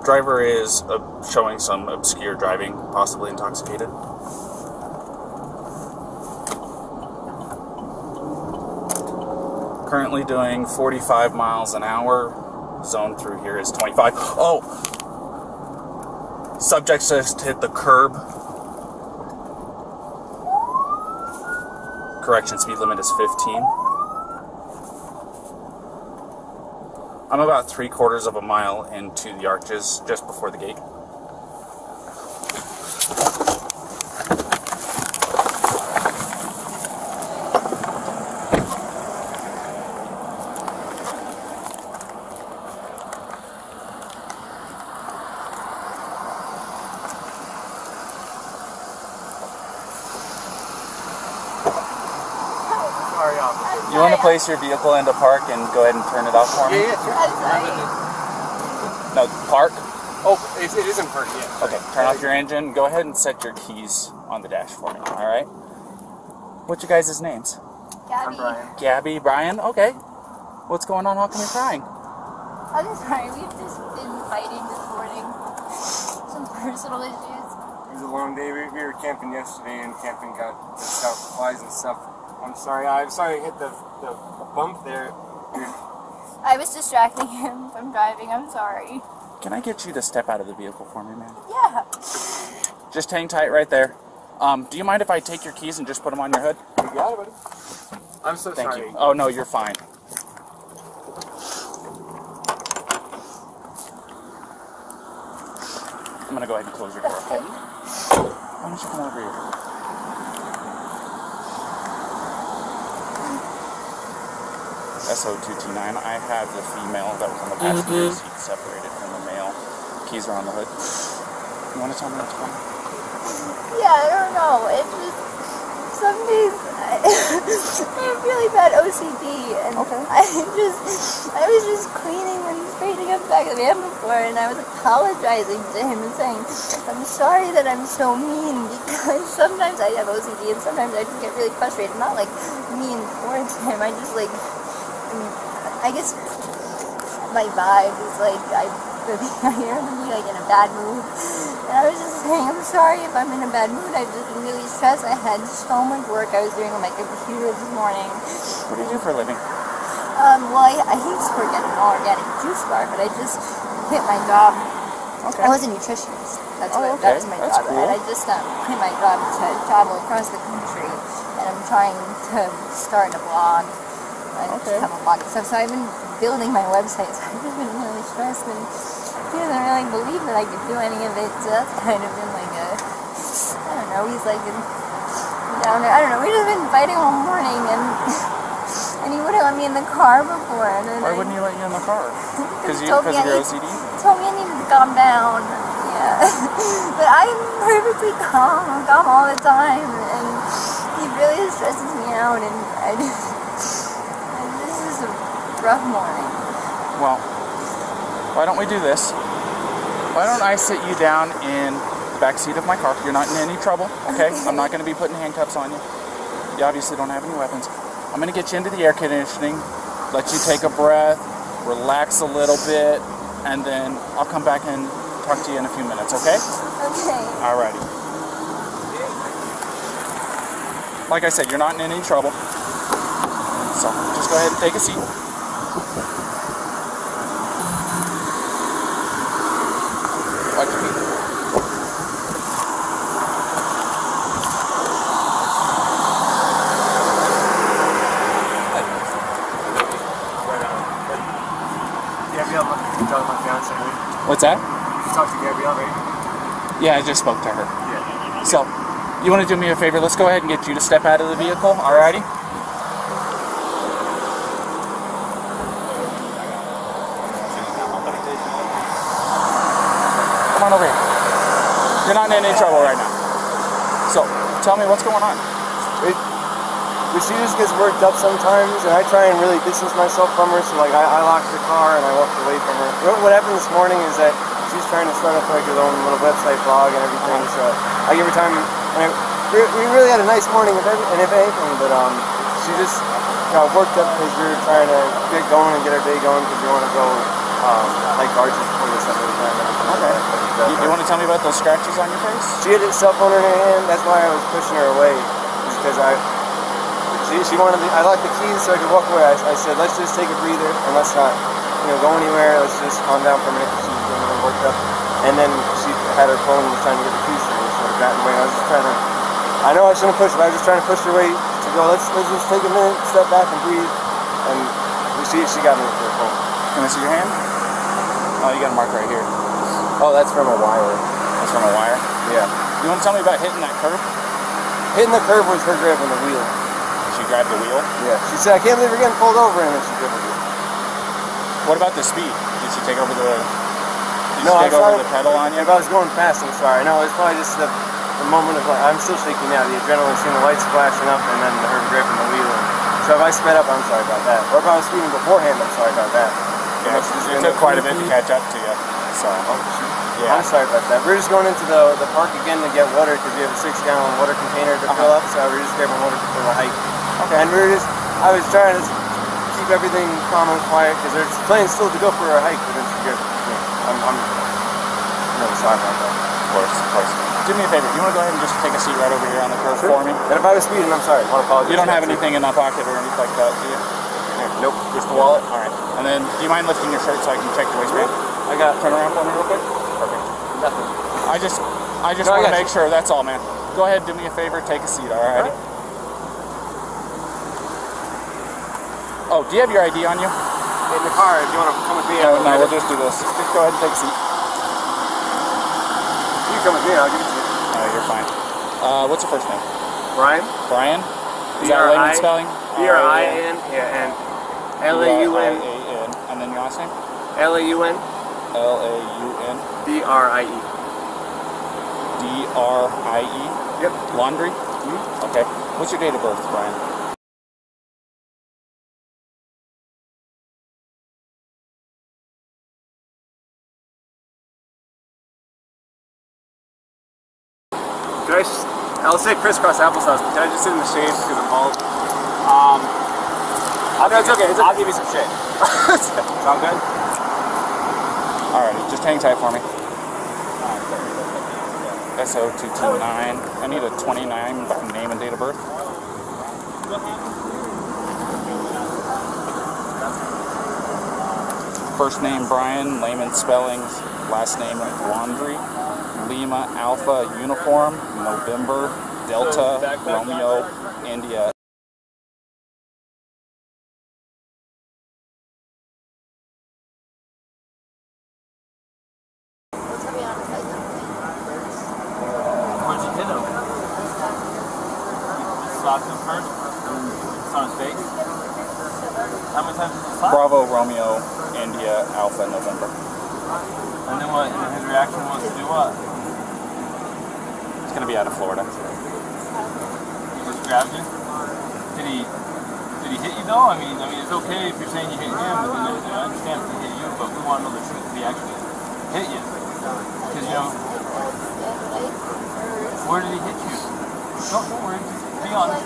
Driver is showing some obscure driving, possibly intoxicated. Currently doing 45 miles an hour. Zone through here is 25. Oh! Subject just hit the curb. Correction, speed limit is 15. I'm about 3/4 of a mile into the arches, just before the gate. You want to place your vehicle into park and go ahead and turn it off for me? Yeah, sure. No, park? Oh, it is in park, yeah. Okay, turn off your engine. Go ahead and set your keys on the dash for me, alright? What's your guys' names? Gabby. I'm Brian. Gabby, Brian? Okay. What's going on? How come you're crying? I'm sorry, we've just been fighting this morning. Some personal issues. It was a long day. We were camping yesterday, and camping got stuff, flies and stuff. I'm sorry I hit the bump there. I was distracting him from driving, I'm sorry. Can I get you to step out of the vehicle for me, man? Yeah. Just hang tight right there. Do you mind if I take your keys and just put them on your hood? You got it, buddy. I'm so Thank sorry. you. Oh, no, you're fine. I'm going to go ahead and close your door, okay? Why don't you come over here? SO229, I have the female that was on the passenger seat separated from the male. Keys are on the hood. You want to tell me what's going on? Yeah, I don't know. It's just, some days I have really bad OCD, and okay. I was just cleaning and straightening up the back of the van before, and I was apologizing to him and saying, I'm sorry that I'm so mean, because sometimes I have OCD and sometimes I just get really frustrated. Not like mean towards him, I just like, I guess my vibe is like, I hear him be like in a bad mood. And I was just saying, I'm sorry if I'm in a bad mood. I've just been really stressed. I had so much work I was doing on my computer this morning. What do you do for a living? Well, I used to work at an all-organic juice bar, but I just quit my job. Okay. I was a nutritionist. That was my That's job. cool. And I just quit my job to travel across the country. And I'm trying to start a blog. I just have a blog and stuff. So I've been building my website. So I've just been really stressed. And he doesn't really believe that I could do any of it. So that's kind of been like a, I don't know, he's like down there. I don't know. We've just been fighting all morning. And he wouldn't let me in the car before. And then Why wouldn't he let you in the car? Because of your OCD? He told me I needed to calm down. Yeah. But I'm perfectly calm. I'm calm all the time. And he really stresses me out. And this is a rough morning. Well, why don't we do this? Why don't I sit you down in the back seat of my car? You're not in any trouble, okay? I'm not going to be putting handcuffs on you. You obviously don't have any weapons. I'm going to get you into the air conditioning, let you take a breath, relax a little bit, and then I'll come back and talk to you in a few minutes, okay? Okay. Alrighty. Like I said, you're not in any trouble. So just go ahead and take a seat. Watch your feet. What's that? You talked to Gabrielle, right? Yeah, I just spoke to her. Yeah. So, you want to do me a favor? Let's go ahead and get you to step out of the vehicle, alrighty? Come on over here. You're not in any trouble right now. So, tell me what's going on. She just gets worked up sometimes, and I try and really distance myself from her, so like I lock the car and I walk away from her. What happened this morning is that she's trying to start up like her own little website blog and everything, so I give her time. We really had a nice morning if anything, but she just got worked up because we were trying to get going and get our day going because we want to go like arches before they set the time. Okay. You want to tell me about those scratches on your face? She had a cell phone in her hand. That's why I was pushing her away, because she wanted I locked the keys so I could walk away. I said, let's just take a breather and let's not, go anywhere. Let's just calm down for a minute. She was getting a little worked up, and then she had her phone and was trying to get the keys from me, so I got in the way. I was just trying to. I know I shouldn't push, but I was just trying to push her away to go. Let's just take a minute, step back, and breathe. And she got me with her phone. Can I see your hand? Oh, you got a mark right here. Oh, that's from a wire. That's from a wire? Yeah. You want to tell me about hitting that curb? Hitting the curb was her grabbing the wheel. She grabbed the wheel? Yeah. She said, I can't believe we're getting pulled over, and then she grabbed the wheel. What about the speed? Did she take over the... take over the pedal on you? If I was going fast, I'm sorry. No, it's probably just the moment of, I'm still shaking now. The adrenaline, seeing the lights flashing up, and then her grabbing the wheel. So if I sped up, I'm sorry about that. Or if I was speeding beforehand, I'm sorry about that. Yeah, it took quite a bit to catch up to you. So, yeah. I'm sorry about that. We're just going into the park again to get water because we have a 6-gallon water container to fill up. So we're just grabbing water for the hike. Okay. And I was trying to keep everything calm and quiet because there's plans still to go for a hike. But I'm really sorry about that. Of course. Do me a favor. You want to go ahead and just take a seat right over here on the curb for me? And if I was speeding, I'm sorry. I want to apologize. You don't have anything in that pocket or anything like that, do you? Nope. Just the wallet? All right. And then, do you mind lifting your shirt so I can check your waistband? I got. Turn around for me real quick. Perfect. Nothing. I just want to make sure. That's all, man. Go ahead, do me a favor, take a seat. All right. Oh, do you have your ID on you? In the car. If you want to come with me, no, we'll just do this. Just go ahead and take a seat. You come with me, I'll give it to you. No, you're fine. What's your first name? Brian. Brian? Is that layman spelling? B-R-I-N, yeah, and L-A-U-N. And then your last name? L-A-U-N. L-A-U-N. D-R-I-E. D-R-I-E? Yep. Laundrie? Mm-hmm. Okay. What's your date of birth, Brian? I'll say crisscross applesauce, but can I just sit in the shade because I'm bald? It's okay. I'll give you some shade. Sound good? Alrighty, just hang tight for me. SO229. I need a 29 name and date of birth. First name Brian, layman spellings, last name Laundrie. Lima Alpha Uniform, November, Delta, Romeo, India. Where'd you hit him? You slapped him first? It's on his face? How many times did you slap? Bravo, Romeo, India, Alpha, November. And then what? And his reaction was to do what? It's going to be out of Florida. He just grabbed you? Did he hit you though? I mean, it's okay if you're saying you hit him, but then I understand if he hit you, but we want to know the truth. Did he actually hit you? Because, where did he hit you? Don't worry, just be honest.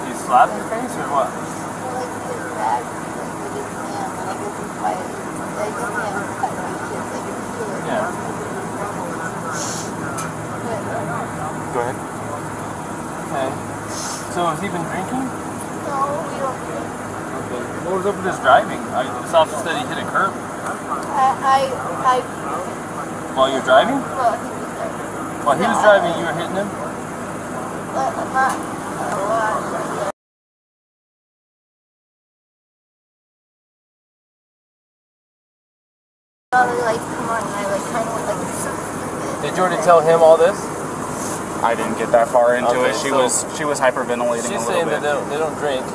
Did he slap your face or what? Yeah. Go ahead. Okay. So has he been drinking? No, we don't drink. Okay. What was up with his driving? This officer said he hit a curb. While you're driving? While he was driving, you were hitting him? Did you already tell him all this? I didn't get that far into Okay, it. She so was hyperventilating She's a little saying bit. that they don't drink,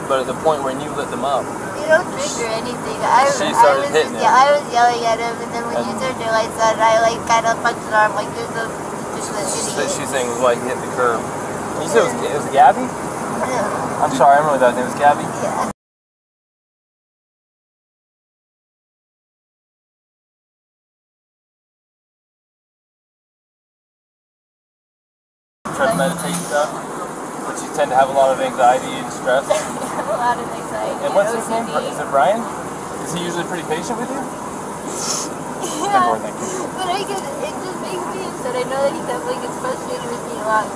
but at the point when you lit them up, You don't drink or anything. She started hitting him. Yeah, I was yelling at him, and then when you turned your lights on, I kind of punched his arm like there's no just an idiot. she's saying was why he hit the curb. You said it was Gabby? Yeah. I'm sorry, I remember that name. It was Gabby? Yeah. try to meditate and stuff? But you tend to have a lot of anxiety and stress? I have a lot of anxiety. And what's his name? OCD. Is it Brian? Is he usually pretty patient with you? Yeah, but it just makes me upset. I know that he definitely gets frustrated with me a lot.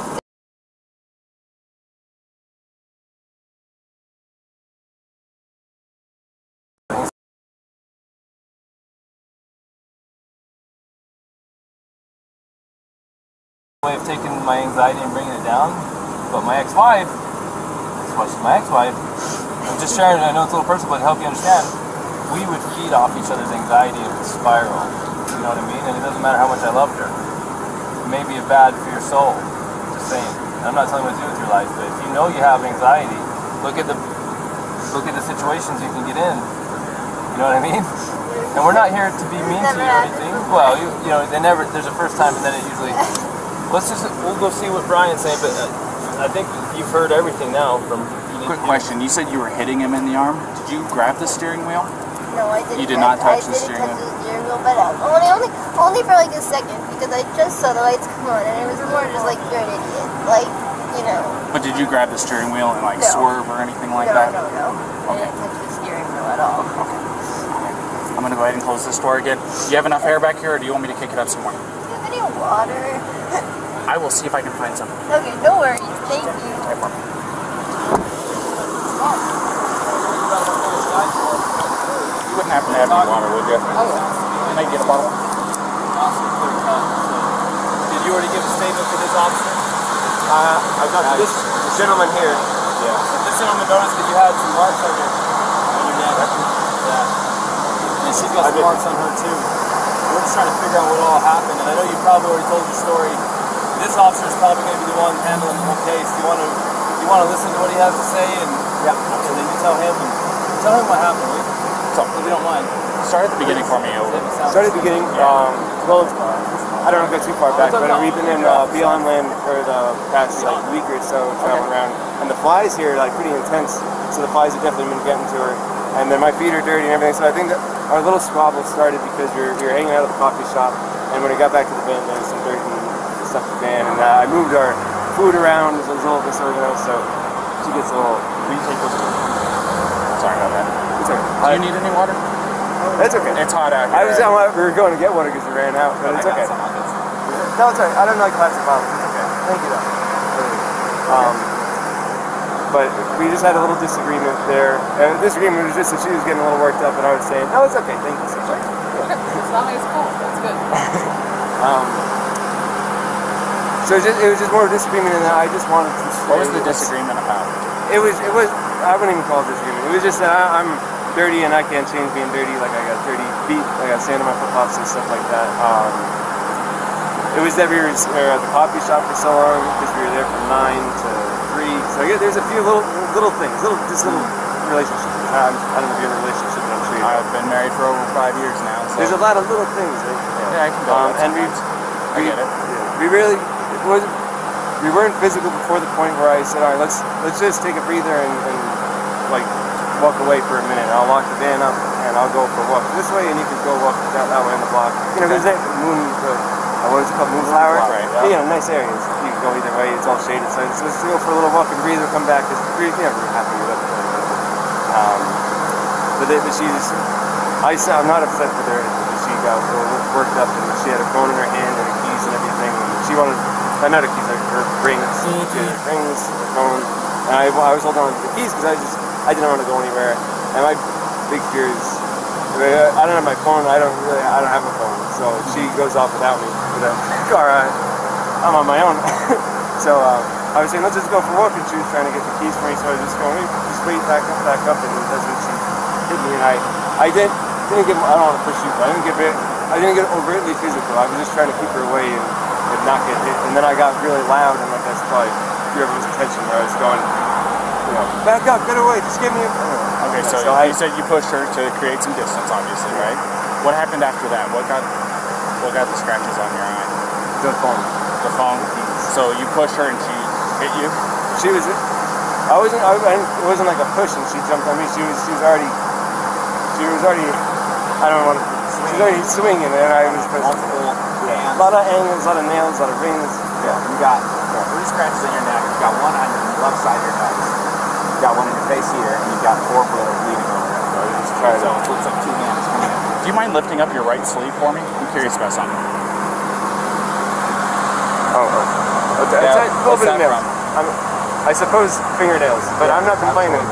Way of taking my anxiety and bringing it down, but my ex-wife, that's why she's my ex-wife, I'm just sharing it, I know it's a little personal, but to help you understand, we would feed off each other's anxiety and spiral, you know what I mean? And it doesn't matter how much I loved her. It may be bad for your soul, just saying. And I'm not telling you what to do with your life, but if you know you have anxiety, look at the situations you can get in, you know what I mean? And we're not here to be mean to you or anything. Well, you know, there's a first time and then it usually... We'll go see what Brian's saying, but I think you've heard everything now from... Quick question, you said you were hitting him in the arm. Did you grab the steering wheel? No, I didn't. You did not touch the steering wheel? I didn't touch the steering wheel, but only for like a second, because I just saw the lights come on, and it was more just like, you're an idiot. Like, you know... But did you grab the steering wheel and like swerve or anything like that? No. I didn't touch the steering wheel at all. Okay. I'm going to go ahead and close this door again. Do you have enough air back here, or do you want me to kick it up some more? Do you have any water? I will see if I can find some. Okay, no worries. Thank you. No problem. You wouldn't happen to have any water, would you? Can I get a bottle? Did you already give a statement to this officer? I've got this gentleman here. Yeah. This gentleman noticed that you had some marks on your neck. Yeah. And she's got some marks on her too. We're just trying to figure out what all happened, and I know you probably already told your story. This officer is probably going to be the one handling the whole case. Do you want to listen to what he has to say, and then you tell him what happened, will you? So, if you don't mind. Start at the beginning for me, over. Start at the beginning. Well, I don't want to go too far back, but we've been in Beyond Land for the past like week or so, traveling around, and the flies here are like pretty intense. So the flies have definitely been getting to her, and then my feet are dirty and everything. So I think that our little squabble started because we were hanging out at the coffee shop, and when we got back to the van, there was some dirt and stuff in the van, and I moved our food around. It was a little disorganized, so she gets a little. Will you take those? Sorry about that. It's okay. Do you need any water? It's okay. It's hot out here. We were going to get water because we ran out, but it's okay. No, it's alright. I don't like plastic bottles. It's okay. Thank you, though. But we just had a little disagreement there. Disagreement was just that she was getting a little worked up, and I was saying, "No, it's okay. Thank you so much." As long as it's cool, that's good. So it was just more of a disagreement, and I just wanted to. What was the disagreement about? It was. I wouldn't even call it disagreement. It was just that I'm dirty and I can't change being dirty. Like I got dirty feet, I got sand on my flip-flops and stuff like that. It was that we were at the coffee shop for so long because we were there from 9 to 3. So I guess there's a few little things, little relationships. I don't know if you're in a relationship, but I'm sure you I've been married for over 5 years now. So. There's a lot of little things. Right? Yeah, I can go. And I get it. We really. We weren't physical before the point where I said, all right, let's just take a breather and like walk away for a minute. I'll lock the van up and I'll go for a walk this way, and you can go walk that way in the block. You know, there's that what is it called, Moonflower? Right. Yeah. You know, nice areas. You can go either way. It's all shaded. So let's go for a little walk and breathe and come back because we're happy with it. But she just, I'm not upset with her. She got worked up and she had a phone in her hand and her keys and everything. And she wanted. Not her keys, her rings. She had her rings, her phone, and I was holding on to the keys because I didn't want to go anywhere. And my big fear is, I don't have my phone. I don't have a phone. So she goes off without me with a car. I'm on my own. So I was saying, let's just go for a walk, and she was trying to get the keys for me. So I was just going, just wait, back up, and that's when she hit me. And I didn't get. I don't want to push you, but I didn't get overtly physical. I was just trying to keep her away and not get hit. And then I got really loud, and like that's probably drew everyone's attention where I was going, back up, get away, just give me a. Okay, so you said you pushed her to create some distance, obviously, right? What happened after that? What got the scratches on your eye? The phone. The phone. So you pushed her and she hit you? She was. It wasn't like a push and she jumped on me. She was already. I don't want to. She was already swinging and I was. A lot of angles, a lot of nails, a lot of rings. Yeah, you got it. It 3 scratches on your neck. You've got 1 on your left side of your nose. You've got 1 in your face here, and you've got 4 bleeding over there. So you just try to. So it looks like 2 hands coming in. Do you mind lifting up your right sleeve for me? I'm curious about something. Oh, it's a little bit of nails. I suppose fingernails, but I'm not complaining.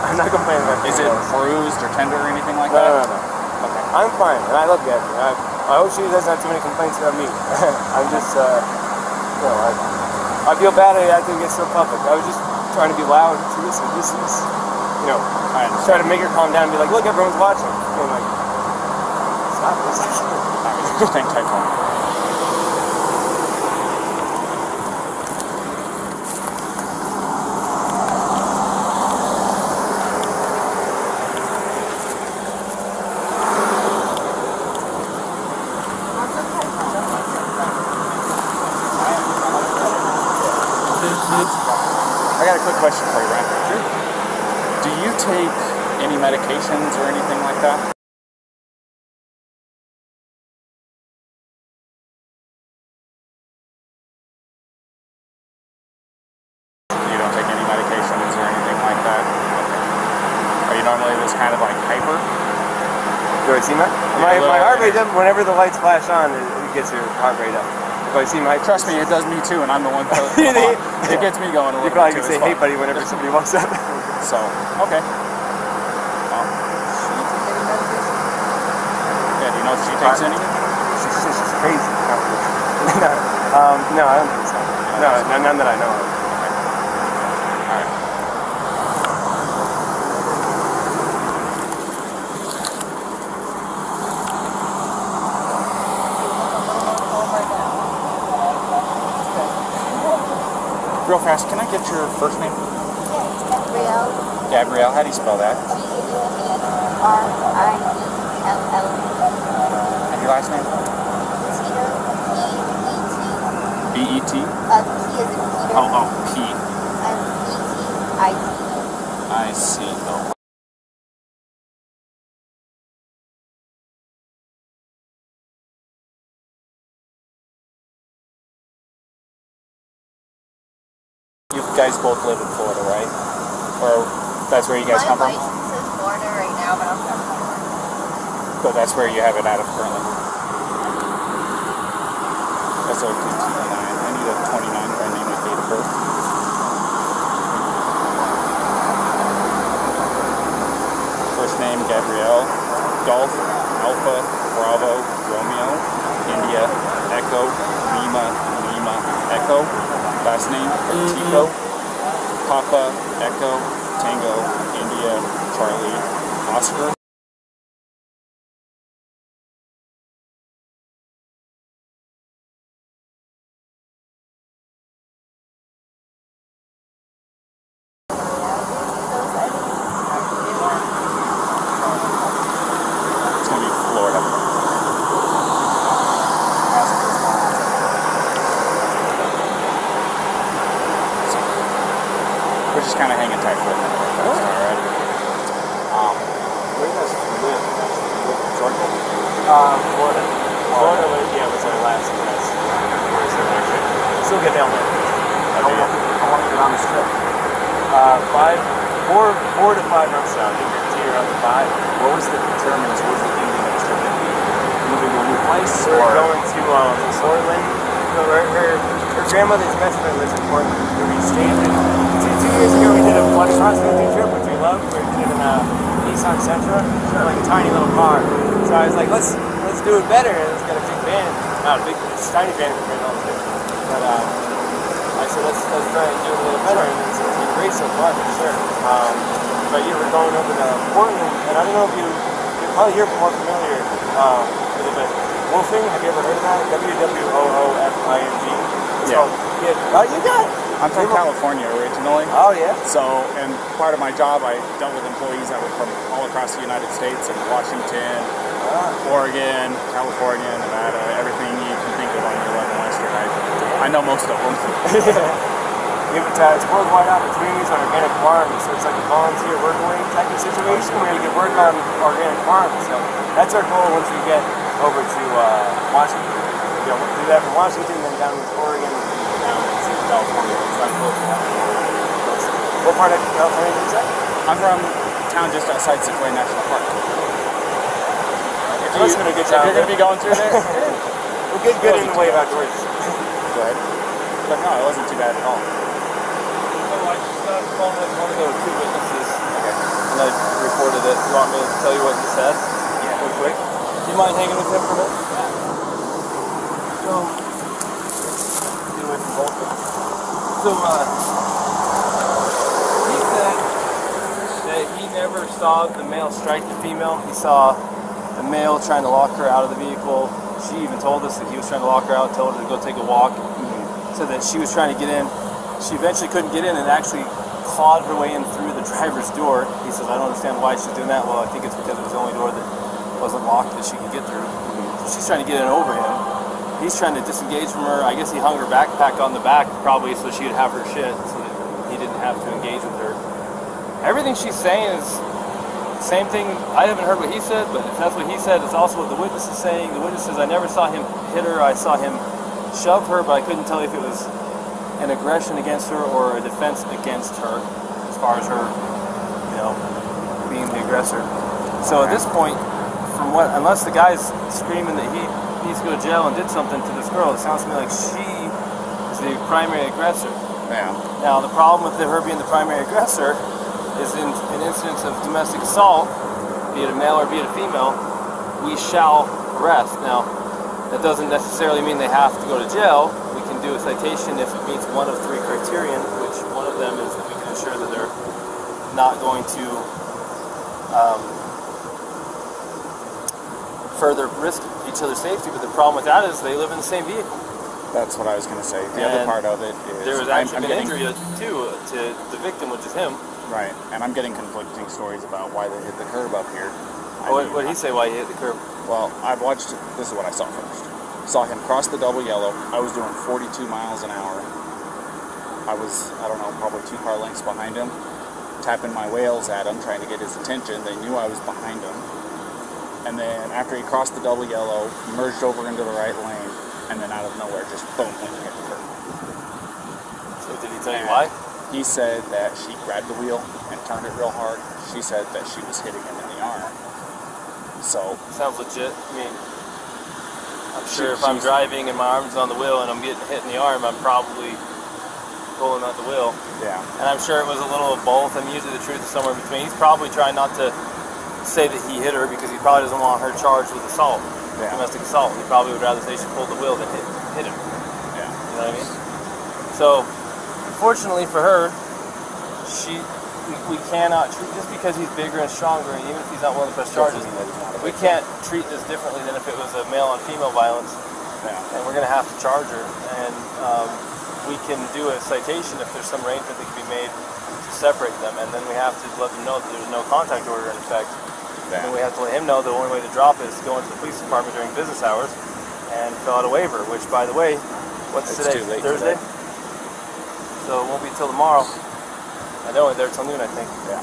I'm not complaining about Is fingernails. it bruised or tender or anything like No, that? no. Okay. I'm fine, and I love Gabby. I hope she doesn't have too many complaints about me. I'm just, you know, I feel bad I had to get so public. I was just trying to be loud. So listen, this is, you know, I try to make her calm down and be like, look, everyone's watching. And like, stop this. Just hang tight for me. I got a quick question for you, Brian. Sure. Do you take any medications or anything like that? You don't take any medications or anything like that? Okay. Are you normally this kind of like hyper? Do I see my heart rate up whenever the lights flash on? It gets your heart rate up. If I see my Trust me, it does me too, and I'm the one. It gets me going a little. You probably bit can say, "Hey, buddy," whenever somebody walks up. So okay. Well, yeah. Do you know if she takes any? She's crazy. No, no, I don't think so. No, none that I know of. All right. Real fast, can I get your first name? Yeah, it's Gabrielle. Gabrielle, how do you spell that? G-A-B-R-I-E-L-L. And your last name? Petito. B-E-T. B-E-T? P as in Peter. Oh, P. And E-T-I-T. I see. Oh. You guys both live in Florida, right? Or that's where you guys come from? My license is Florida right now, but I'm from Florida. So that's where you have it out of currently? That's a 29. I need a 29 for my name and date of birth. First name, Gabrielle. Golf, Alpha, Bravo, Romeo, India, Echo, Lima, Lima, Echo. Last name, Petito. Papa, Echo, Tango, India, Charlie, Oscar. It's going to be Florida. We're just kind of hanging tight for a minute. All right. Where do you guys live? Georgia? Florida. Florida, yeah, was our last address. Still get down there. How long have you been on this trip? 4 to 5 months out. So you're up to 5. What was the determinants? What was the ending of this trip? Moving to a new place? We're going to Portland. So her grandmother's best friend lives in Portland. Where we stayed. 2 years ago we did a one cross-country trip, which we loved. We did in Nissan Sentra, like a tiny little car. So I was like, let's do it better. Let's get a big van. Not a big, it's a tiny van compared to all this. But I said, let's try and do it a little better. And it's been great so far, for sure. But yeah, we're going over to Portland, and I don't know if you're probably here more familiar with it, but woofing, have you ever heard of that? W-W-O-O-F-I-N-G. It's called, oh, you got it. I'm from California originally. Oh, yeah? So, and part of my job, I dealt with employees that were from all across the United States, and Washington, Oregon, California, Nevada, everything you can think of on your level Western. I know most of them. It's worldwide opportunities on organic farms, so it's like a volunteer workaway type of situation where you can work on organic farms. So that's our goal once we get over to Washington. Do that from Washington, then down to Oregon, and down to California. It's not close to that. What part of California is that? I'm from a town just outside Sequoia National Park. If Must have been a good if town, you're going to be going through there, We'll get good in the way of outdoors. go ahead. But no, it wasn't too bad at all. So I just got a phone with one of the two witnesses, and I reported it. You want me to tell you what he said? Yeah. Real quick. Do you mind hanging with him for a minute? So, get away from both of them. So, he said that he never saw the male strike the female. He saw the male trying to lock her out of the vehicle. She even told us that he was trying to lock her out, told her to go take a walk. So that she was trying to get in. She eventually couldn't get in and actually clawed her way in through the driver's door. He says, I don't understand why she's doing that. Well, I think it's because it was the only door that wasn't locked that she could get through. So she's trying to get in over him. He's trying to disengage from her. I guess he hung her backpack on the back probably so she would have her shit so that he didn't have to engage with her. Everything she's saying is the same thing. I haven't heard what he said, but if that's what he said, it's also what the witness is saying. The witness says, I never saw him hit her. I saw him shove her, but I couldn't tell if it was an aggression against her or a defense against her as far as her, you know, being the aggressor. So at this point, from what, unless the guy's screaming that he needs to go to jail and did something to this girl, it sounds to me like she is the primary aggressor. Yeah. Now the problem with her being the primary aggressor is in an instance of domestic assault, be it a male or be it a female, we shall arrest. Now, that doesn't necessarily mean they have to go to jail. We can do a citation if it meets one of three criterion, which one of them is that we can ensure that they're not going to further risk each other's safety. But the problem with that is they live in the same vehicle. That's what I was going to say. The other part of it is there was actually an injury too to the victim, which is him. Right, and I'm getting conflicting stories about why they hit the curb up here. What did he say why he hit the curb? Well, I've watched, this is what I saw first. Saw him cross the double yellow. I was doing 42 miles an hour. I was, I don't know, probably 2 car lengths behind him, tapping my wheels at him, trying to get his attention. They knew I was behind him. And then after he crossed the double yellow, he merged over into the right lane, and then out of nowhere, just boom, went and hit the curb. So did he tell you why? He said that she grabbed the wheel and turned it real hard. She said that she was hitting him in the arm. So sounds legit. I mean, I'm sure if I'm driving and my arm's on the wheel and I'm getting hit in the arm, I'm probably pulling at the wheel. Yeah. And I'm sure it was a little of both. I mean, usually the truth is somewhere in between. He's probably trying not to say that he hit her because he probably doesn't want her charged with assault, domestic assault. He probably would rather say she pulled the wheel than hit him. Yeah. You know what I mean? So, fortunately for her, we cannot treat, just because he's bigger and stronger, and even if he's not willing to press charges, we can't treat this differently than if it was a male on female violence. Yeah. And we're going to have to charge her. And we can do a citation if there's some arrangement that can be made to separate them, and then we have to let them know that there's no contact order in effect. Yeah. And we have to let him know the only way to drop it is to go into the police department during business hours and fill out a waiver, which, by the way, what's today? Too late Thursday? today. So it won't be till tomorrow. I know they're till noon, I think. Yeah.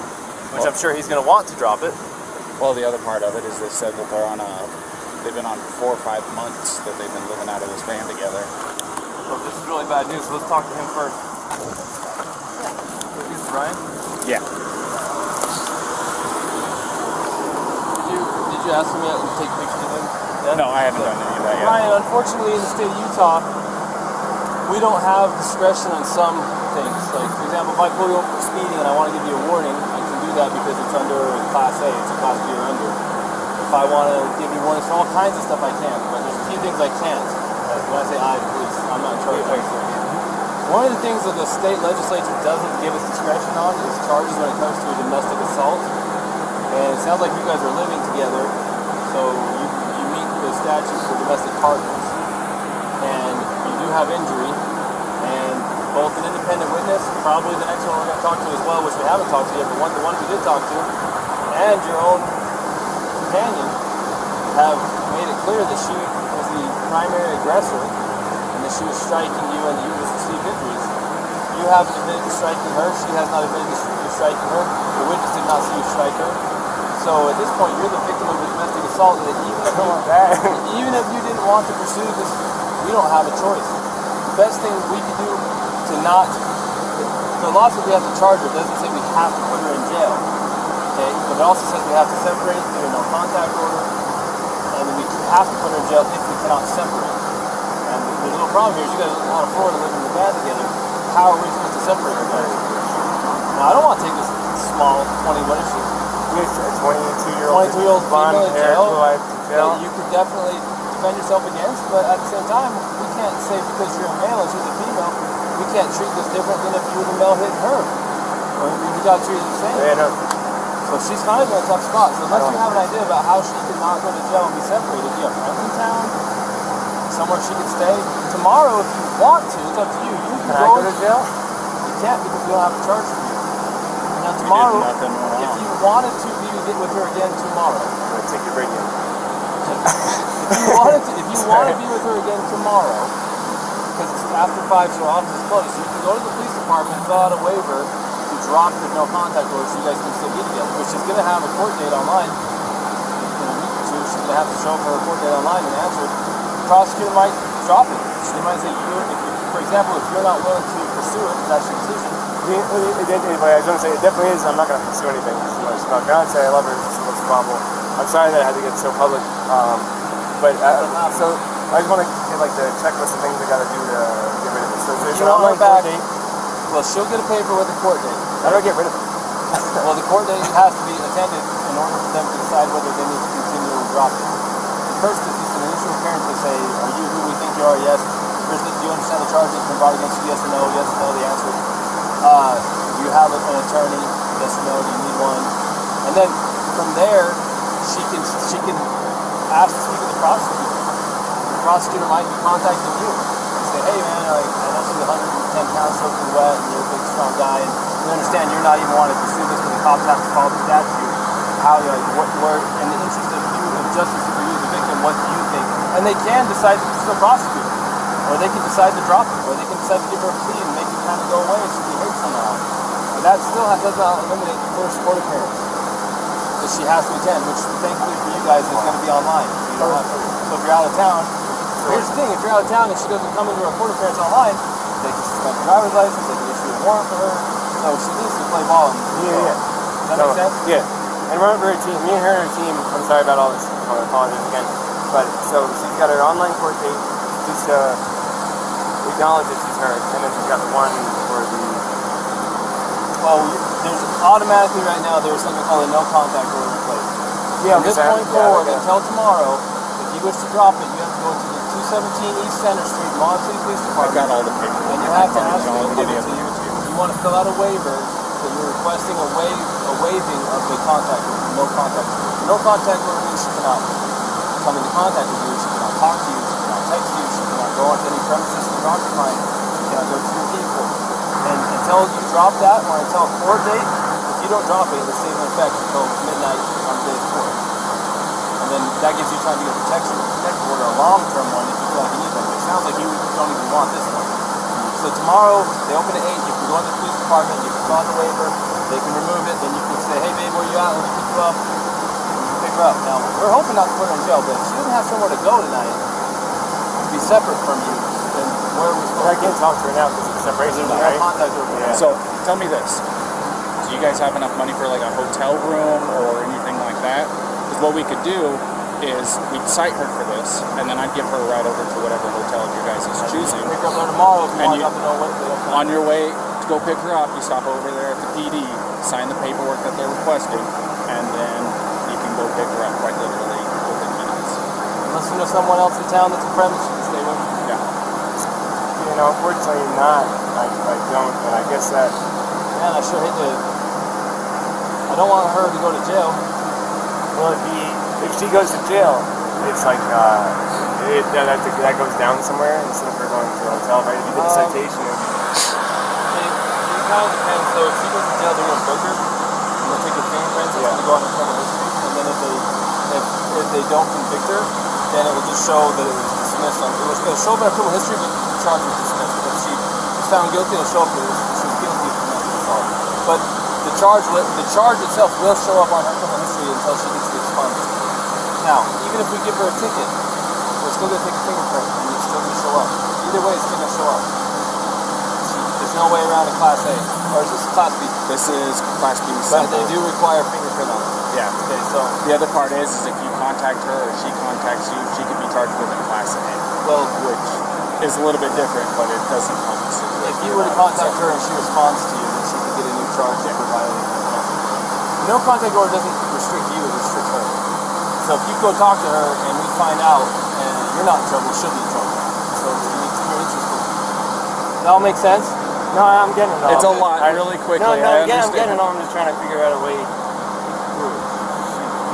Which I'm sure he's going to want to drop it. Well, the other part of it is they said that they've been on 4 or 5 months that they've been living out of this van together. Well, this is really bad news, so let's talk to him first. Yeah. Is Brian? Yeah. Did you ask me to take pictures of him? Yeah? No, I haven't done any of that yet. Brian, unfortunately in the state of Utah, we don't have discretion on some things. Like, for example, if I pull you over for speeding and I want to give you a warning, I can do that because it's under Class A, it's a Class B or under. If I want to give you warnings for all kinds of stuff, I can, but there's a few things I can't. When I say I, police, I'm not in charge of it. One of the things that the state legislature doesn't give us discretion on is charges when it comes to a domestic assault. And it sounds like you guys are living together, so you meet the statute for domestic partners. And you do have injury, and both an independent witness, probably the next one we're going to talk to as well, which we haven't talked to yet, but the one we did talk to, and your own companion have made it clear that she was the primary aggressor and that she was striking you and you just received injuries. You haven't admitted to striking her, she has not admitted to striking her, the witness did not see you strike her. So at this point, you're the victim of a domestic assault that even if you didn't want to pursue this, we don't have a choice. The best thing we can do to not, the law says we have to charge her. It doesn't say we have to put her in jail. Okay, but it also says we have to separate through a no contact order, and we have to put her in jail if we cannot separate. And the little problem here is you guys out of Florida living in the van together. How are we supposed to separate her guys? Now I don't want to take this small 20, what is she? A 22-year-old blonde hair who I jail. You could definitely defend yourself against, but at the same time, we can't say because you're a male and she's a female, we can't treat this different than if you were the male hitting her. We got to treat it the same. Yeah, no. So she's kind of in a tough spot. So unless you have an idea about how she can not go to jail and be separated, you have friends in town, somewhere she can stay. Tomorrow, if you want to, it's up to you. You can go to jail? You can't because we don't have a charge for you. Now tomorrow, if you wanted to be with her again tomorrow, I'm gonna take your break in. if you want to be with her again tomorrow, because it's after 5, so our office is closed, so you can go to the police department, fill out a waiver to drop the no contact order, so you guys can still be together. Which she's gonna have a court date online in a week or two. She's gonna have to show up for a court date online and answer. The prosecutor might drop it. She might say, for example, if you're not willing to pursue it, that's your decision. I was going to say, it definitely is. I'm not going to pursue anything. It's my fiance, I love her. It's what's the problem. I'm sorry that I had to get so public. So I just want to get like the checklist of things I got to do to get rid of it. So there's an online court date. Well, she'll get a paper with a court date. How do I get rid of it? Well, the court date has to be attended in order for them to decide whether they need to continue to drop it. First, it's just an initial appearance to say, are you who we think you are? Yes. Do you understand the charges been brought against you? Yes or no? Yes or no, the answer. Do you have an attorney? Yes or no? Do you need one? And then from there, she can ask to speak with the prosecutor. The prosecutor might be contacting you and say, hey man, I know you're 110 pounds soaking wet and you're a big strong guy, and we understand you're not even wanting to pursue this, but the cops have to follow the statute. How, what in the interest of you, of justice for you as a victim, what do you think? And they can decide to still prosecute her, or they can decide to drop it, or they can decide to give her a plea and make it kind of go away if she behaves somehow. But that still does not eliminate the first court appearance that she has to attend, which thankfully for you guys is going to be online. You don't have to. So if you're out of town, here's the thing: if you're out of town and she doesn't come into a court appearance online, they can suspend her driver's license, they can issue a warrant for her. So she needs to play ball. Yeah. Does that make sense? Yeah. And we're a team. Me and her are a team. I'm sorry about all this. I apologize again. But so she's got her online court date. Just acknowledge that she's hurt, and then she's got the one for the. Well, there's automatically right now there's something called a no contact order in place. Yeah. From this point forward until tomorrow, if you wish to drop it, you have to go to the 217 East Center Street, Moab City Police Department. I got all the papers. And you have to ask them to give it to you. You want to fill out a waiver that you're requesting a waiving of the contact order, no contact order. No contact order means she cannot come into contact with you, she cannot talk to you, she cannot text you, she cannot go onto any premises you're occupying, she cannot go to your vehicle. And until you drop that, or until a court date, if you don't drop it, it'll stay in effect until midnight on the day of court. And then that gives you time to get protection, protective order, a long-term one if you feel like you need one. It sounds like you don't even want this one. So tomorrow, they open at 8, you can go to the police department, you can file the waiver, they can remove it, then you can say, hey babe, where you at? Let me pick you up. And you can pick her up. Now, we're hoping not to put her in jail, but if she doesn't have somewhere to go tonight, to be separate from you, then where are we supposed to I can't talk to her now because it's separation, right? Contact her. Yeah. So tell me this: do you guys have enough money for like a hotel room or anything like that? Because what we could do is we'd cite her for this, and then I'd give her a ride over to whatever hotel you guys is choosing. Pick her up there tomorrow if you And want to know what they open. On your way to go pick her up, you stop over there at the PD, sign the paperwork that they're requesting, and then you can go pick her up quite literally within minutes. Unless you know someone else in town that's a friend that you can stay with. Yeah. You know, unfortunately not. I don't, and I guess that. Man, I sure hate to. I don't want her to go to jail. Well, if she goes to jail, it's like that goes down somewhere instead of her going to a hotel, right? If you get a citation. It kind of depends. So if she goes to jail, they're going to book her, and they'll take her fingerprints, and it's going to go on her criminal history. And then if they don't convict her, then it will just show that it was dismissed. It'll show up in her criminal history, but the charge was dismissed. If she was found guilty, it'll show up that she was guilty of domestic assault. But the charge itself will show up on her criminal history until she gets the expunged. Now, even if we give her a ticket, we're still going to take a fingerprint, and it's still going to show up. Either way, it's going to show up. The no way around a Class A. Or is this Class B? This is Class B. But they do require fingerprint on it. Yeah. Okay, so The other part is if you contact her or she contacts you, she could be charged with a Class A, well, which is a little bit different, but it doesn't help us. if you were to contact her and she responds to you, then she could get a new charge for violating the contact order. No contact order doesn't restrict you, it restricts her. So if you go talk to her and we find out and you're not in trouble, she'll be in trouble. So you need to be interested. Does that all make sense? No, I'm getting it all. It's a lot, really quickly. No, I again, I'm understand. getting it all. I'm just trying to figure out a way. You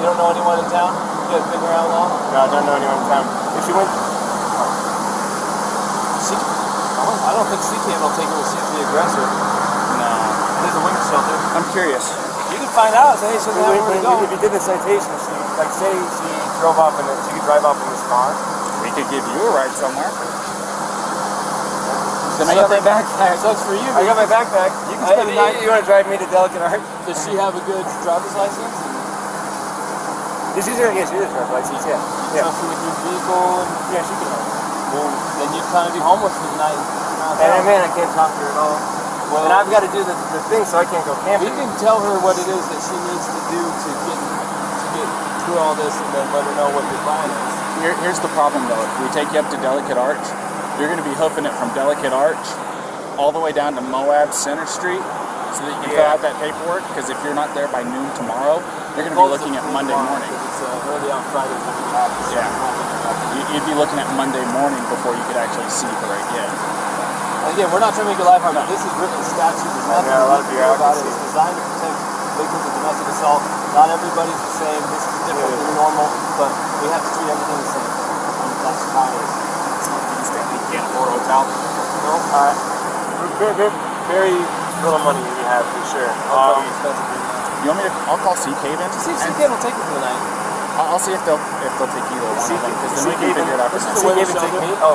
don't know anyone in town? You guys been around long? No, I don't know anyone in town. If she went, I don't think CK will take her if she's the aggressor. No. There's a winter shelter. I'm curious. You can find out. Say, hey, she doesn't have where to go. if you did the citation, she, like say she drove off in she could drive off in this car. We could give you a ride somewhere. I got my backpack. Sucks for you. I got my backpack. You can spend the night. You want to drive me to Delicate Art? Does she have a good driver's license? She's a driver's license. Yeah. Yeah. Trust her with your vehicle? And, Yeah, she can. well, then you'd kind of be homeless for the night. And man, I can't talk to her at all. Well, And I've got to do the thing, so I can't go we camping. can tell her what it is that she needs to do to get through all this, and then let her know what your plan is. Here's the problem though. If we take you up to Delicate Arch, you're going to be hoofing it from Delicate Arch all the way down to Moab Center Street so that you can fill out that paperwork, because if you're not there by noon tomorrow, you're going to be looking at Monday morning. It's early on Friday when it happens. Yeah. You'd be looking at Monday morning before you could actually see her again. Again, we're not trying to make your life hard. This is written in statute. There's nothing a lot of to do about it. bureaucracy. It's designed to protect victims of domestic assault. Not everybody's the same. This is different than normal, but we have to treat everything the same. And that's how it is. You can't afford a hotel? No. Very little money we have for sure. Expensive. You want me to? I'll call Sea Cave in. See if CK will take it for the night. I'll see if they'll take either one of them, because then we can figure it out. This is She the gave it to me. Oh.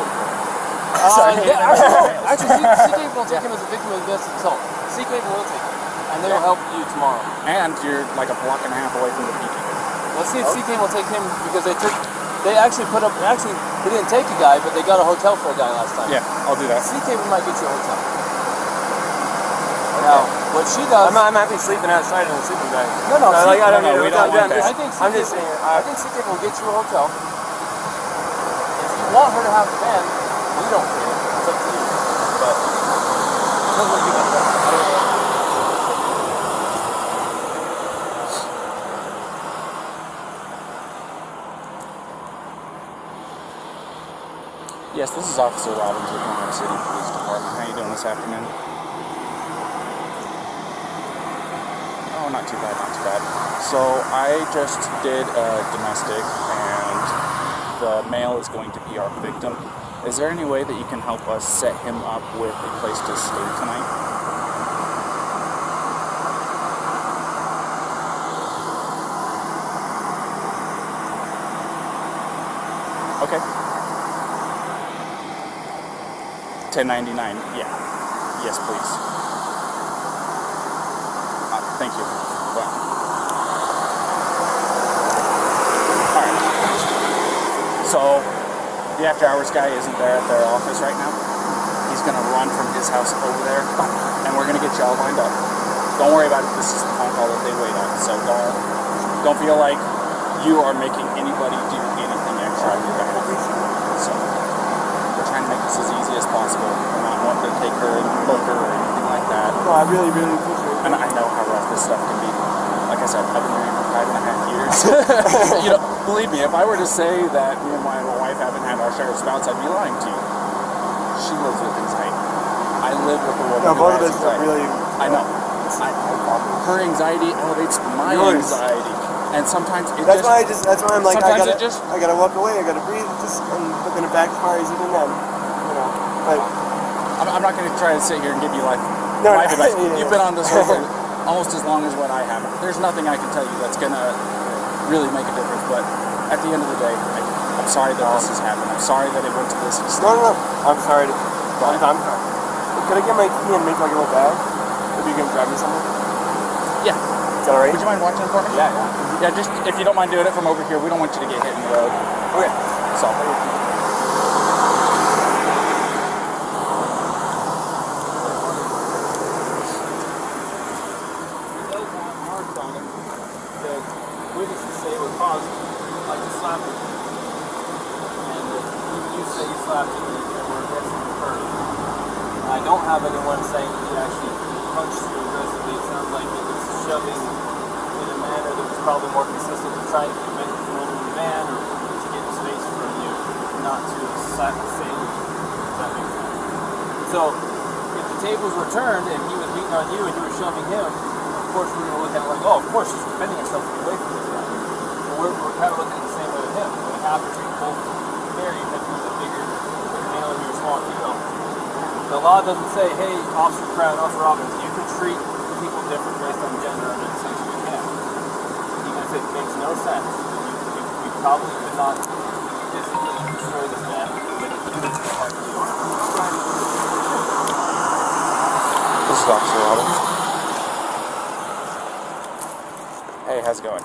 Actually, CK will take him as a victim of domestic assault. CK will take him, and they will help you tomorrow. And you're like a block and a half away from the beach. Let's see if CK will take him, because they actually they didn't take a guy, but they got a hotel for a guy last time. Yeah, I'll do that. CK might get you a hotel. Now, what she does... I'm happy sleeping outside in the sleeping bag. No, we don't want that. I think I'm just saying. I think CK will get you a hotel. If you want her to have the van, we don't care. It's up to you. But it sounds like you got that. Yes, this is Officer Robbins with Moab City Police Department. How you doing this afternoon? Oh, not too bad, not too bad. So I just did a domestic, and the male is going to be our victim. Is there any way that you can help us set him up with a place to stay tonight? Okay. $10.99. Yeah. Yes, please. Thank you. Well. Alright. So, the after hours guy isn't there at their office right now. He's going to run from his house over there, and we're going to get you all lined up. Don't worry about it. This is the phone call that they wait on. So don't feel like you are making anybody do anything extra on your behalf. So, we're trying to make this as easy as possible. We're not wanting to take her and book her or anything like that. No, I really appreciate it. And I know how rough this stuff can be. Like I said, I've been married for 5.5 years. You know, believe me, if I were to say that me and my wife haven't had our share of spouts, I'd be lying to you. She lives with anxiety. I live with a woman who both of has us anxiety. really. I know. Her anxiety elevates my anxiety. And sometimes it That's why I'm like, I gotta walk away, I gotta breathe, and then it backfires even then, you know. But I'm not going to try to sit here and give you life advice. Yeah. You've been on this road for almost as long as what I have. There's nothing I can tell you that's going to really make a difference. But at the end of the day, I'm sorry that this has happened. I'm sorry that it went to this extent. no, I'm sorry. I'm sorry. Could I get my key and make like a little bag? If you can grab me something? Yeah. Is that alright? Would you mind watching it for me? Yeah. Yeah, just if you don't mind doing it from over here, we don't want you to get hit in the road. Okay. So. probably more consistent with trying to prevent you from entering the van or to get space from you, not to assail you. Does that make sense? So, if the tables were turned and he was beating on you and you were shoving him, of course we're going to look at it like, oh, of course she's defending herself to get away from this guy. But we're kind of looking at the same way with him. So we have to treat both fair, even if he's a bigger male and you're a small female. The law doesn't say, hey, Officer Crown, Officer Robbins, you can treat people different based on gender under the section you can. Even if it makes no sense, we probably could not physically destroy this man with a heart to do. This is Officer Robbins. Hey, how's it going?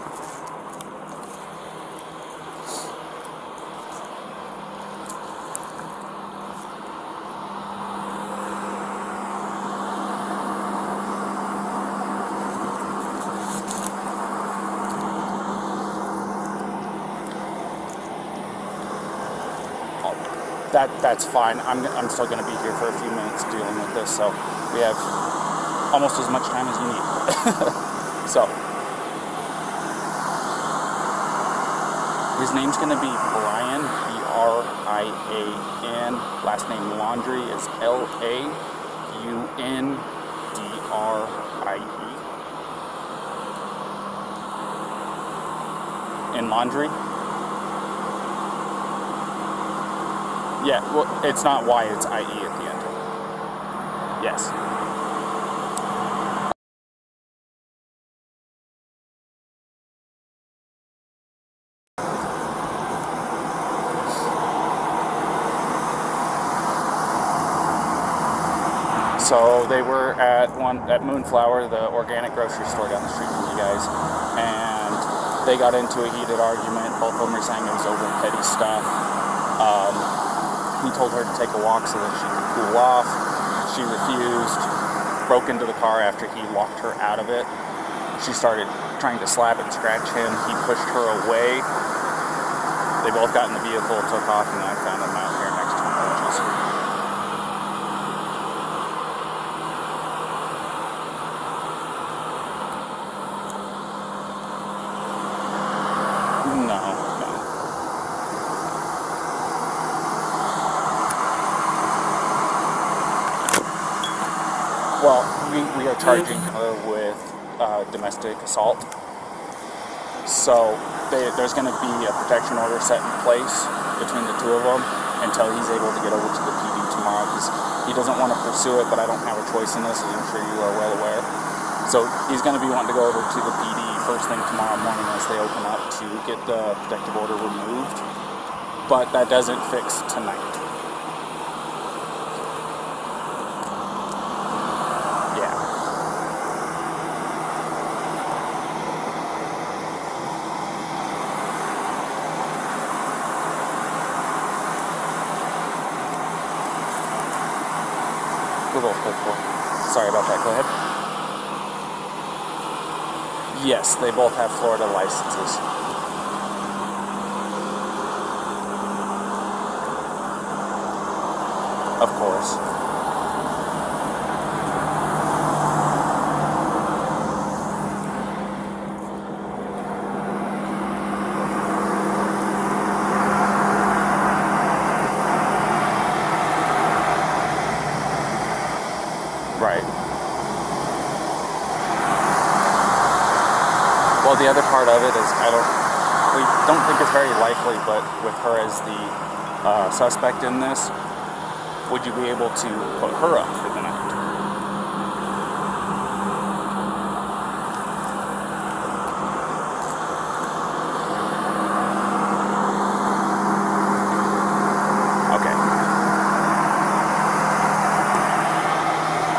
That's fine. I'm still going to be here for a few minutes dealing with this, so we have almost as much time as you need. So, his name's going to be Brian, B-R-I-A-N. Last name Laundrie is L-A-U-N-D-R-I-E. In Laundrie? Yeah, well, it's not Y, it's I-E at the end. Yes. So they were at Moonflower, the organic grocery store down the street from you guys, and they got into a heated argument. Both of them were saying it was over petty stuff. He told her to take a walk so that she could cool off. She refused, broke into the car after he locked her out of it. She started trying to slap and scratch him. He pushed her away. They both got in the vehicle, took off, and I found him out here next to the bushes. No. Well, we are charging her with domestic assault. So there's going to be a protection order set in place between the two of them until he's able to get over to the PD tomorrow, because he doesn't want to pursue it, but I don't have a choice in this, as I'm sure you are well aware. So he's going to be wanting to go over to the PD first thing tomorrow morning as they open up to get the protective order removed. But that doesn't fix tonight. Sorry about that, go ahead. Yes, they both have Florida licenses. Of course. Right. Well, the other part of it is we don't think it's very likely, but with her as the suspect in this, would you be able to put her up for the night?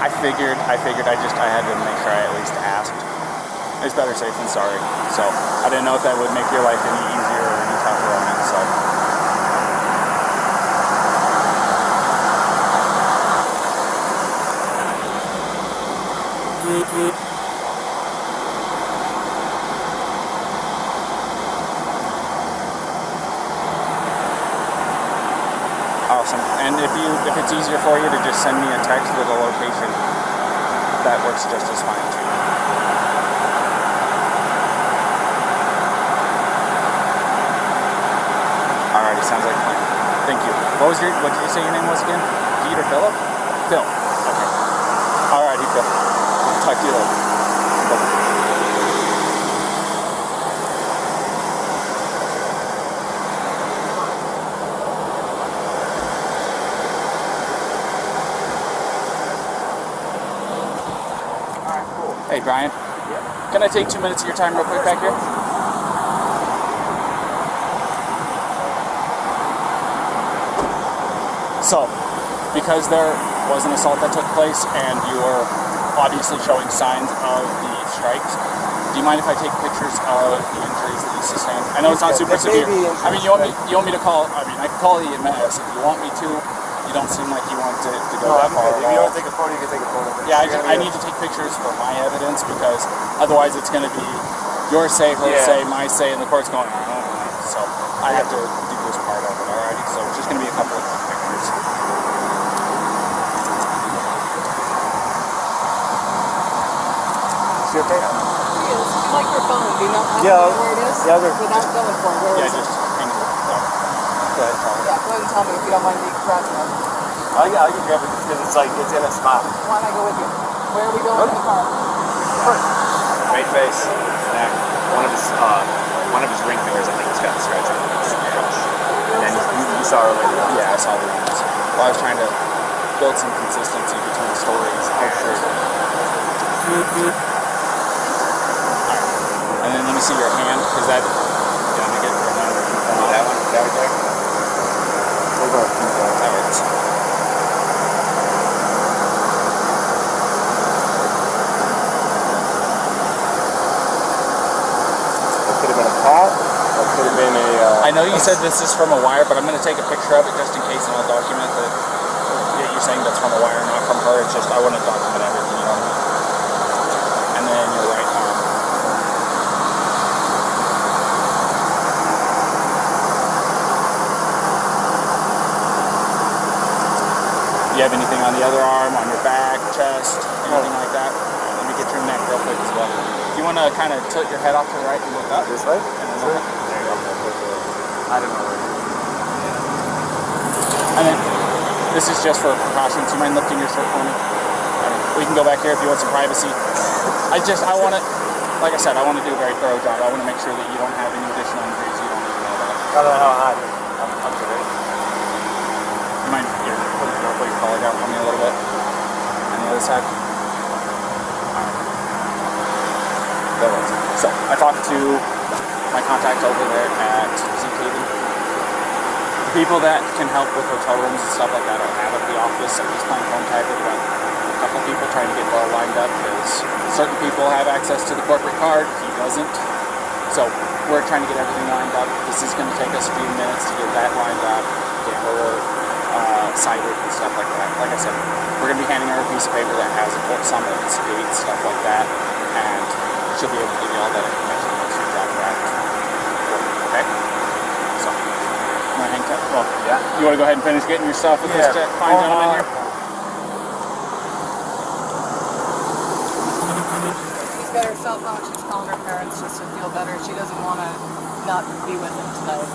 I figured I had to make sure I at least asked. It's better safe than sorry. So I didn't know if that would make your life any easier or any tougher on it. So. Awesome. And if it's easier for you to just send me a text with a location, that works just as fine too. Sounds like a plan. Thank you. What did you say your name was again? Pete or Philip? Phil. Okay. Alrighty, Phil. I'll talk to you later. Bye-bye. Hey, Brian. Yeah. Can I take 2 minutes of your time real quick back here? So, because there was an assault that took place and you were obviously showing signs of the strikes, do you mind if I take pictures of the injuries that you sustained? I know it's not super severe. I mean, you want me to call, I mean, I can call the EMS if you want me to. You don't seem like you want to go that far. If you want to take a photo, you can take a photo. Yeah, I need to take pictures for my evidence because otherwise it's going to be your say, her say, my say, and the court's going, so I have to do this part of it, alrighty? So it's just going to be a couple of pictures. Is she okay? She is. You like your phone. Do you not have where it is? Yeah, without going for it. Where is it? Just hang it. Go ahead, Paul. Yeah, go ahead and tell me if you don't mind me grabbing it. I can grab it because it's in a spot. Why don't I go with you? Where are we going in the car? Right face, neck. One of his ring fingers, I think, has got a scratch on it. And then you saw her later. Yeah, I saw the ones. Well, I was trying to build some consistency between the stories. Oh, sure. Alright. And then let me see your hand, because that, you want me to get that one? That right there? That works. Could have been a pot. That could have been a. I know you said this is from a wire, but I'm going to take a picture of it just in case, and I'll document that you're saying that's from a wire, not from her. It's just I want to document everything, you know what I mean? And then your right arm. Do you have anything on the other arm, on your back, chest, anything like that? Let me get your neck real quick as well. You want to kind of tilt your head off to the right and look up? This way? And then look up. There you go. I don't know. And then, this is just for precautions. You mind lifting your shirt for me? We can go back here if you want some privacy. I want to, like I said, I want to do a very thorough job. I want to make sure that you don't have any additional injuries you don't need to know about. I don't know how hot. I'm sorry. You mind here, put your collar down for me a little bit? On the other side? Alright. So, I talked to my contact over there at ZKB. The people that can help with hotel rooms and stuff like that are out of the office. I'm just playing phone tag with about a couple people trying to get it all lined up because certain people have access to the corporate card, he doesn't. So, we're trying to get everything lined up. This is going to take us a few minutes to get that lined up, get her cited and stuff like that. Like I said, we're going to be handing her a piece of paper that has some of its dates, stuff like that, and she'll be able to give you all that information once you drop her out. Okay? So, you want to hang tight? Well, Yeah. you want to go ahead and finish getting your stuff with this fine gentleman here? She's got her cell phone. She's calling her parents just to feel better. She doesn't want to not be with them tonight.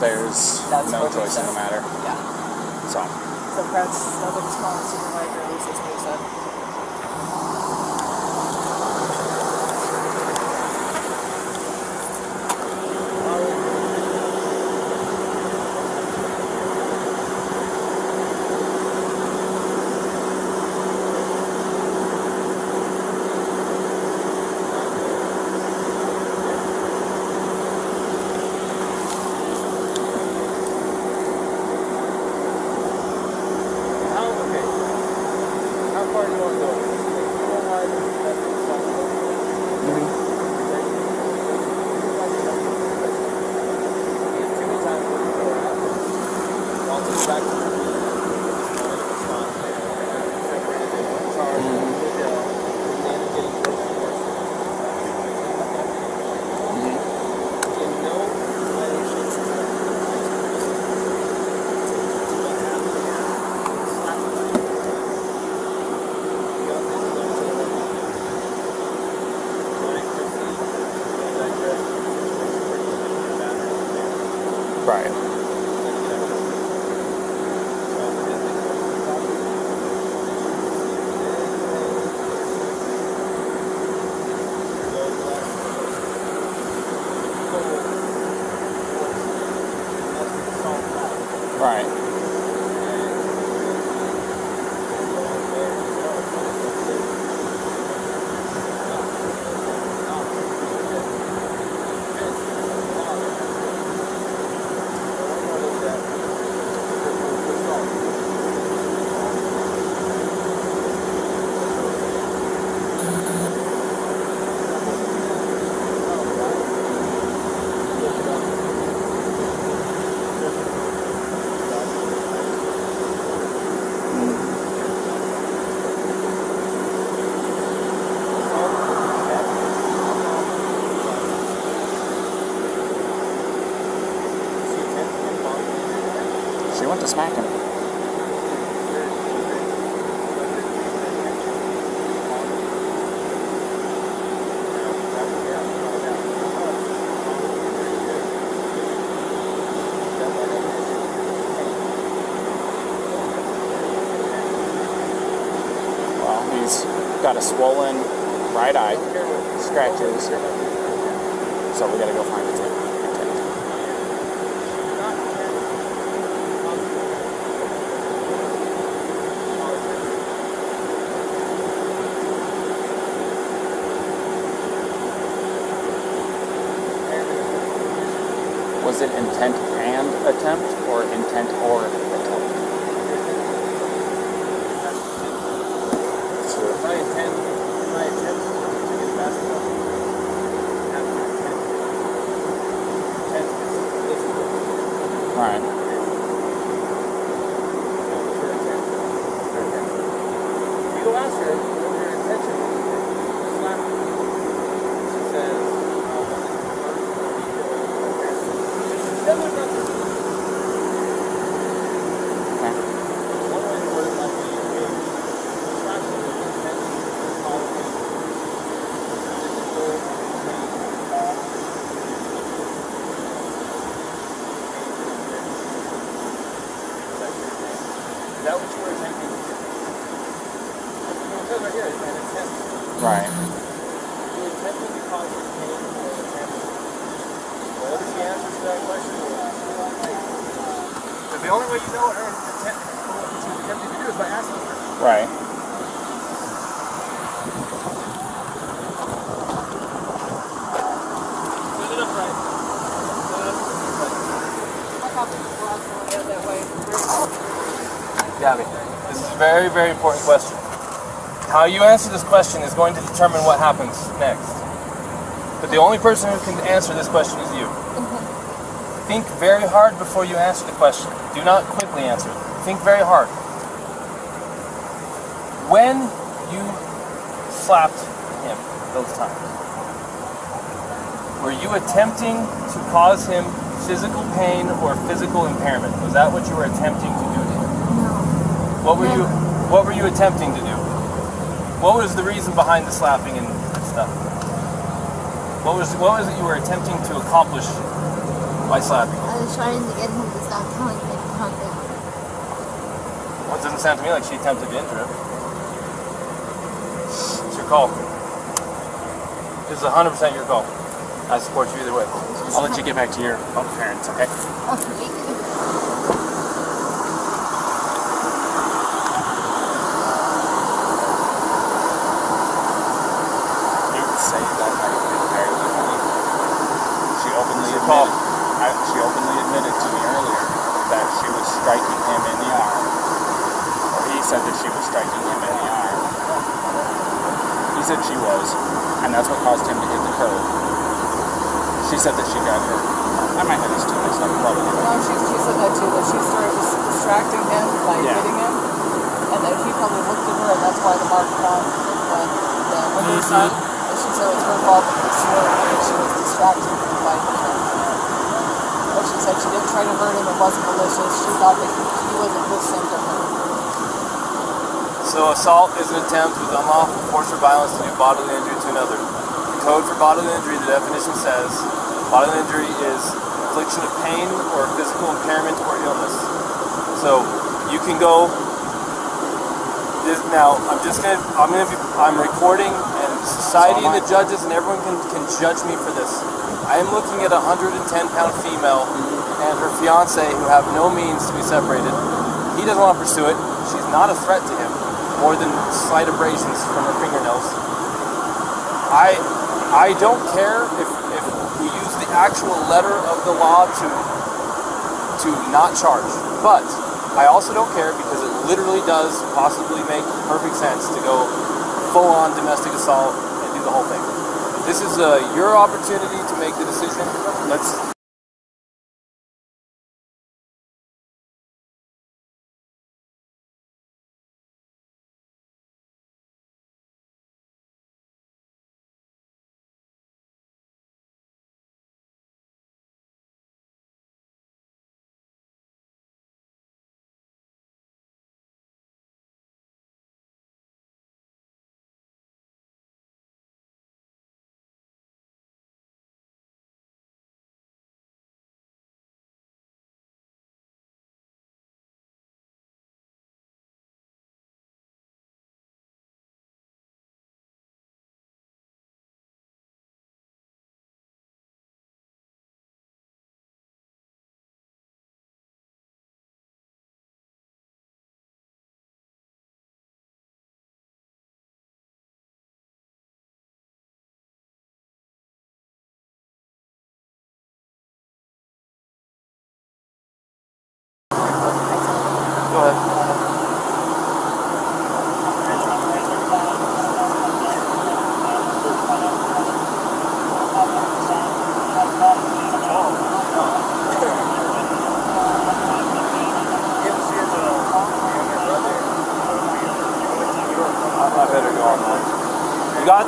There's no choice in the matter. Yeah. So, Nobody's calling the supervisor, at least that's what he said. Brian, smack him. Well, he's got a swollen right eye, scratches, so we gotta go find a tent. Was it intent and attempt, or intent or attempt? Sure. My attempt to get basketball. Alright. You go ask her what her intention is. Slap her. She says, is that what you were attempting to do? It says right here, an attempt. Right. You were attempting to cause her pain or attempting. Whatever she answers to that question, but the only way you know what her intent, what she was attempting to do is by asking her. Right. Set it up right. Set it up That way. Gabby, this is a very, very important question. How you answer this question is going to determine what happens next. But the only person who can answer this question is you. Think very hard before you answer the question. Do not quickly answer it. Think very hard. When you slapped him those times, were you attempting to cause him physical pain or physical impairment? Was that what you were attempting to do to him? No. What were you attempting to do? What was the reason behind the slapping and stuff? What was it you were attempting to accomplish by slapping? I was trying to get him to stop telling me something. Well, it doesn't sound to me like she attempted to injure him. It's your call. This is 100% your call. I support you either way. I'll let you get back to your parents, okay? Oh, thank you. Say that entirely funny. She openly admitted to me earlier that she was striking him in the arm. Or he said that she was striking him in the arm. He said she was, and that's what caused him to hit the curb. She said that she got hurt. I might have these two mixed up, probably. No, she said that too, that she started distracting him by hitting him, and that he probably looked at her, and that's why the mark on the window side. And she said it was her fault because she was distracting him by hitting him. But she said she didn't try to hurt him, it wasn't malicious, she thought that he wasn't listening to her. So assault is an attempt with unlawful force or violence to do bodily injury to another. The code for bodily injury, the definition says, bodily injury is infliction of pain or physical impairment or illness. So you can go. Now I'm recording, and society and the judges and everyone can judge me for this. I am looking at a 110-pound female and her fiance who have no means to be separated. He doesn't want to pursue it. She's not a threat to him, more than slight abrasions from her fingernails. I don't care if we use the actual letter of the law to not charge, but I also don't care because it literally does possibly make perfect sense to go full-on domestic assault and do the whole thing. This is your opportunity to make the decision. Let's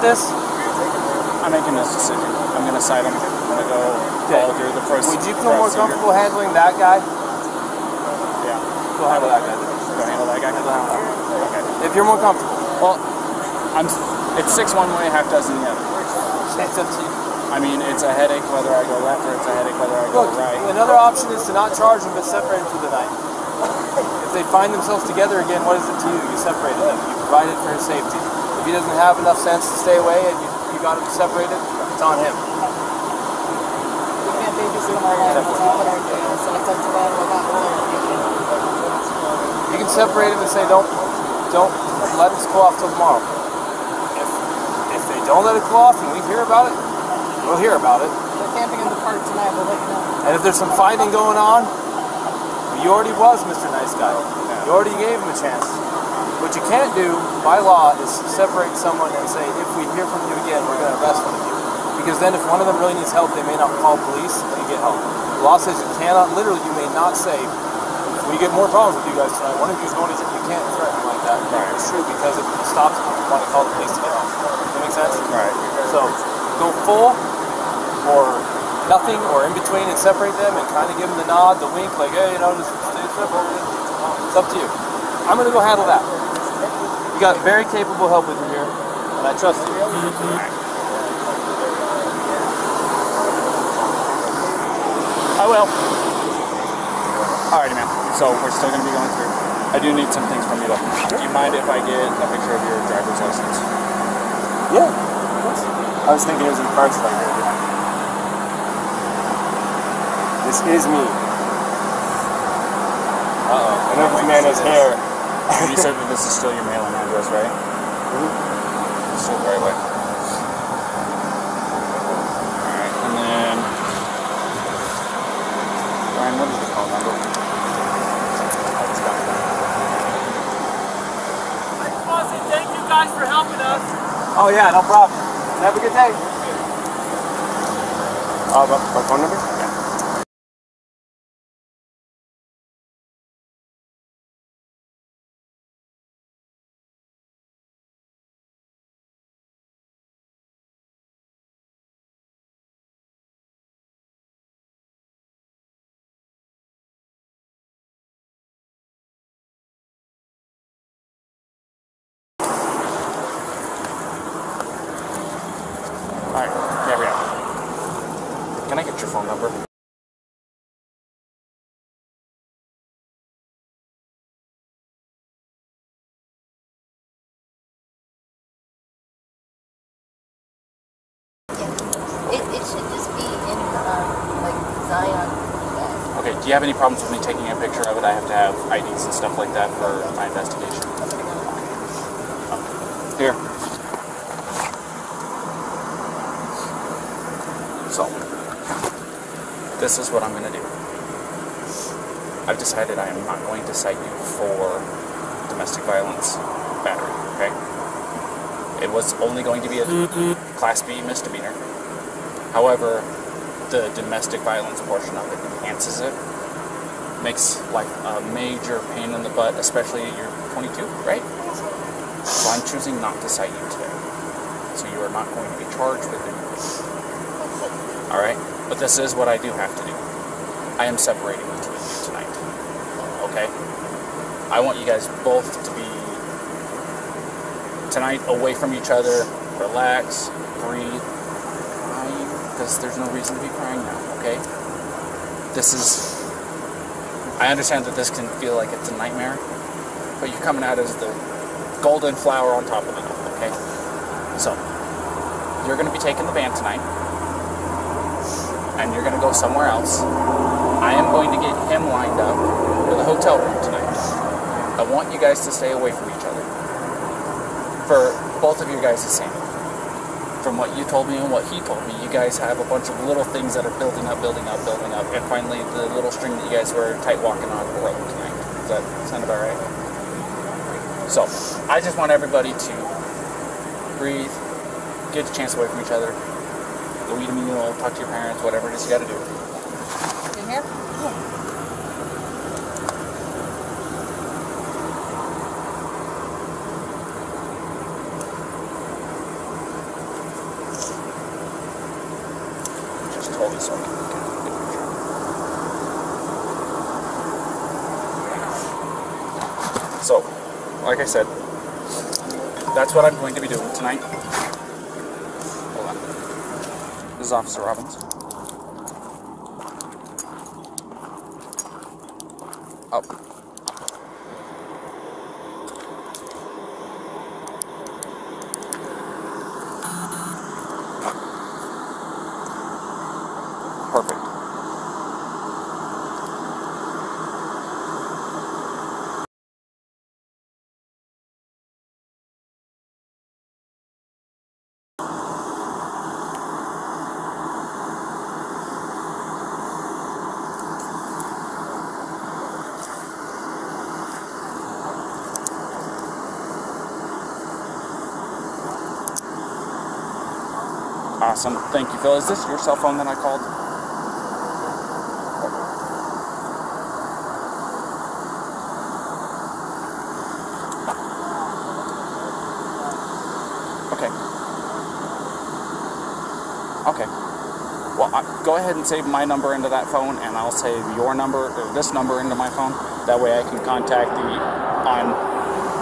this? I'm making this decision. I'm going to cite him. I'm going to go follow through the procedure. Would you feel more comfortable handling that guy? Yeah. Go handle that guy. Go handle that guy? Okay. If you're more comfortable. Well, it's 6 one way, half dozen the other. It's up to you. I mean, it's a headache whether I go left or it's a headache whether I go right. Another option is to not charge them but separate them for the night. If they find themselves together again, what is it to you? You separated them. You provided for his safety. If he doesn't have enough sense to stay away and you got him separated, it's on him. We can't babysit him all night. That's not what I'm doing. So it's up to them. We're not You can separate him and say, don't let us cool off till tomorrow. If they don't let it cool off and we hear about it, we'll hear about it. They're camping in the park tonight. We'll let you know. And if there's some fighting going on, you already was Mr. Nice Guy. You already gave him a chance. What you can't do, by law, is separate someone and say, if we hear from you again, we're going to arrest one of you. Because then if one of them really needs help, they may not call police and get help. The law says you cannot, literally, you may not say, we get more problems with you guys tonight. One of you is going to, you can't threaten like that. Right. It's true because it stops you. You want to call the police to get help. Does that make sense? Right. So go full or nothing or in between and separate them and kind of give them the nod, the wink, like, hey, just stay separate. It's up to you. I'm going to go handle that. You got very capable help with you here, and I trust you. I will. Alrighty, man. So we're still going to be going through. I do need some things from you, though. Do you mind if I get a picture of your driver's license? Yeah, of course. I was thinking it was in parts like that. This is me. Uh-oh. I know this man has hair. You said that this is still your mailing address, right? Mm-hmm. It's still the right way. Alright, and then... Brian, what is your phone number? I just got that. I just want to say thank you guys for helping us. Oh yeah, no problem. Have a good day. My phone number? Yeah. Alright, yeah, we are. Can I get your phone number? It should just be in, like, Zion. Okay, do you have any problems with me taking a picture of it? I have to have IDs and stuff like that for my investigation. Here. So, this is what I'm going to do. I've decided I am not going to cite you for domestic violence battery, okay? It was only going to be a Class B misdemeanor. However, the domestic violence portion of it enhances it. Makes life a major pain in the butt, especially you're 22, right? So I'm choosing not to cite you today. So you are not going to be charged with it. Alright? But this is what I do have to do. I am separating the two of you tonight. Okay? I want you guys both to be tonight away from each other, relax, breathe, crying, because there's no reason to be crying now, okay? This is... I understand that this can feel like it's a nightmare, but you're coming out as the golden flower on top of it, okay? So, you're going to be taking the van tonight, and you're going to go somewhere else. I am going to get him lined up for the hotel room tonight. I want you guys to stay away from each other. For both of you guys' sake. From what you told me and what he told me, you guys have a bunch of little things that are building up, and finally the little string that you guys were tight walking on broke tonight. Does that sound about right? So, I just want everybody to breathe, get a chance away from each other, go eat a meal, talk to your parents, whatever it is you gotta do. In here? Yeah. fully so I can get a good picture. So, like I said, that's what I'm going to be doing tonight. Hold on. This is Officer Robbins. Oh. Perfect. Awesome. Thank you, Phil. Is this your cell phone that I called? Okay. Okay. Well, go ahead and save my number into that phone, and I'll save your number, or this number, into my phone. That way I can contact the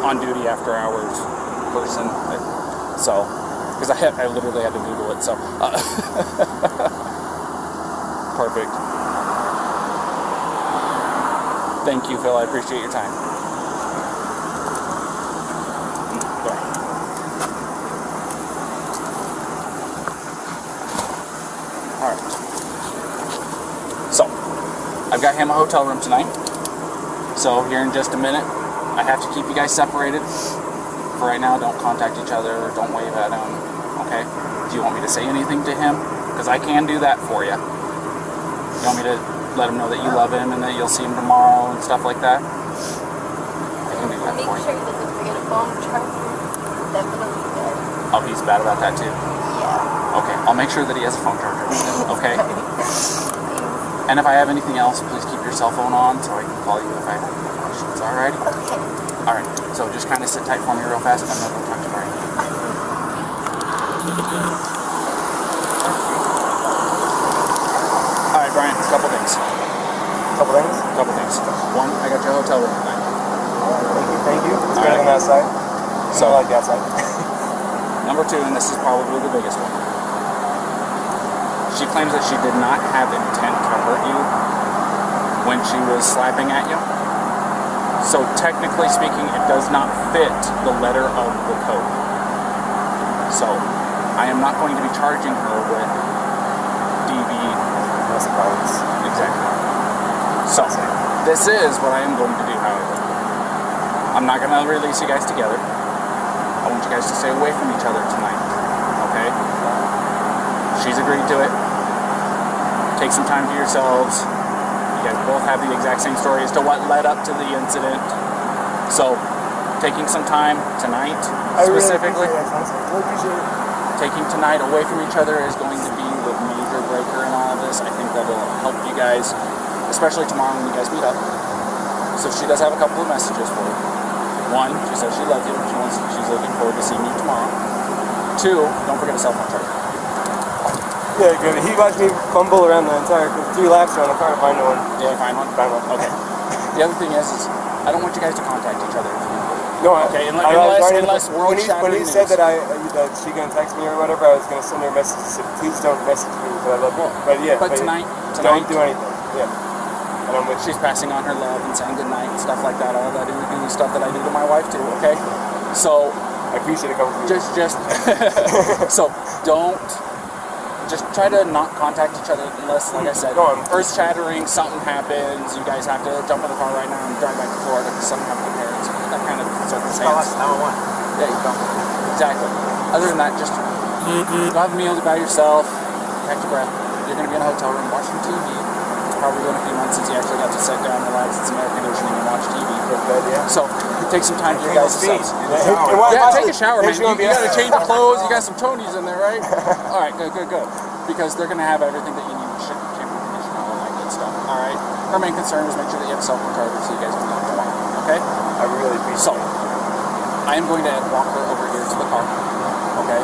on-duty after-hours person. So, because I literally had to Google it, so. Perfect. Thank you, Phil. I appreciate your time. Alright. So, I've got him a hotel room tonight. So, here in just a minute, I have to keep you guys separated. For right now, don't contact each other, don't wave at him, okay? Do you want me to say anything to him? Because I can do that for you. You want me to let him know that you love him and that you'll see him tomorrow and stuff like that? I can do that Make for you. sure he doesn't forget a phone charger. Definitely good. Oh, he's bad about that too? Yeah. Okay, I'll make sure that he has a phone charger, okay? And if I have anything else, please keep your cell phone on so I can call you if I have any questions, alright? Okay. Alright, so just kind of sit tight for me real fast. I'm not going to talk to Brian. Alright, Brian, a couple things. Couple things? Couple things. One, I got your hotel room tonight. Thank you. It's better than that side. So I like that side. Number two, and this is probably the biggest one. She claims that she did not have intent to hurt you when she was slapping at you. So technically speaking, it does not fit the letter of the code. So I am not going to be charging her with DV. That's violence. Exactly. So this is what I am going to do, however. I'm not going to release you guys together. I want you guys to stay away from each other tonight. Okay? She's agreed to it. Take some time to yourselves. You guys both have the exact same story as to what led up to the incident. So, taking some time tonight, specifically, really appreciate it. taking tonight away from each other is going to be the major breaker in all of this. I think that'll help you guys, especially tomorrow when you guys meet up. So she does have a couple of messages for you. One, she says she loves you. She's looking forward to seeing you tomorrow. Two, don't forget a cell phone charger. Yeah, good. He watched me fumble around the entire 3 laps around the car to find one. Did you find one? Find one. Okay. The other thing is I don't want you guys to contact each other. No, okay, unless when he said news. that she gonna text me or whatever, I was gonna send her a message to say, please don't message me because I love you. But yeah, but tonight, don't do anything. Yeah. And I'm with she's passing on her love and saying goodnight and stuff like that. All that and stuff that I do to my wife too. Okay, so I appreciate it coming from you. Just so don't. Just try to not contact each other unless, like I said, earth shattering, something happens, you guys have to jump in the car right now and drive back to Florida because something happened to parents, that kind of circumstance. There you go. Exactly. Other than that, just go have a meal by yourself, catch your breath. You're going to be in a hotel room watching TV. It's probably been a few months since you actually got to sit down, relax, in some air conditioning and watch TV. So take some time for you guys to yeah, take a shower, man. You got to change of clothes. You got some chonies in there, right? All right, good. Because they're going to have everything that you need, shampoo, conditioner, all that good stuff. All right. Our main concern is make sure that you have a cell phone charger so you guys can talk tomorrow. Okay? I really appreciate it. So I am going to walk her over here to the car. Okay?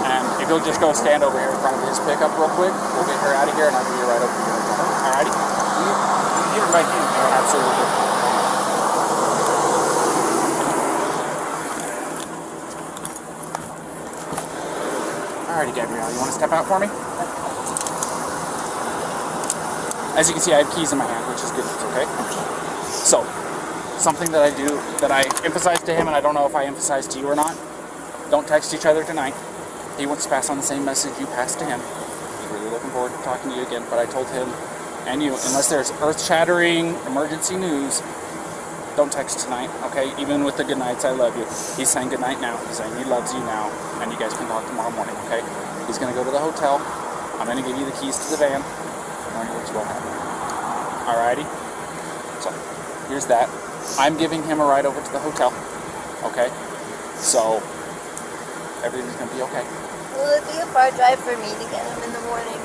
And if you'll just go stand over here in front of his pickup real quick, we'll get her out of here and I'll give you a ride over to your hotel. Alrighty? Give it right here. Absolutely. Alrighty, Gabrielle, you want to step out for me? As you can see, I have keys in my hand, which is good news, okay? So, something that I do, that I emphasize to him, and I don't know if I emphasize to you or not, don't text each other tonight. He wants to pass on the same message you passed to him. He's really looking forward to talking to you again, but I told him and you, unless there's earth-shattering emergency news, don't text tonight, okay? Even with the good nights, I love you. He's saying good night now. He's saying he loves you now, and you guys can talk tomorrow morning, okay? He's going to go to the hotel. I'm going to give you the keys to the van. Knowing what you want to have. Alrighty? So, here's that. I'm giving him a ride over to the hotel, okay? So, everything's going to be okay. Will it be a far drive for me to get him in the morning?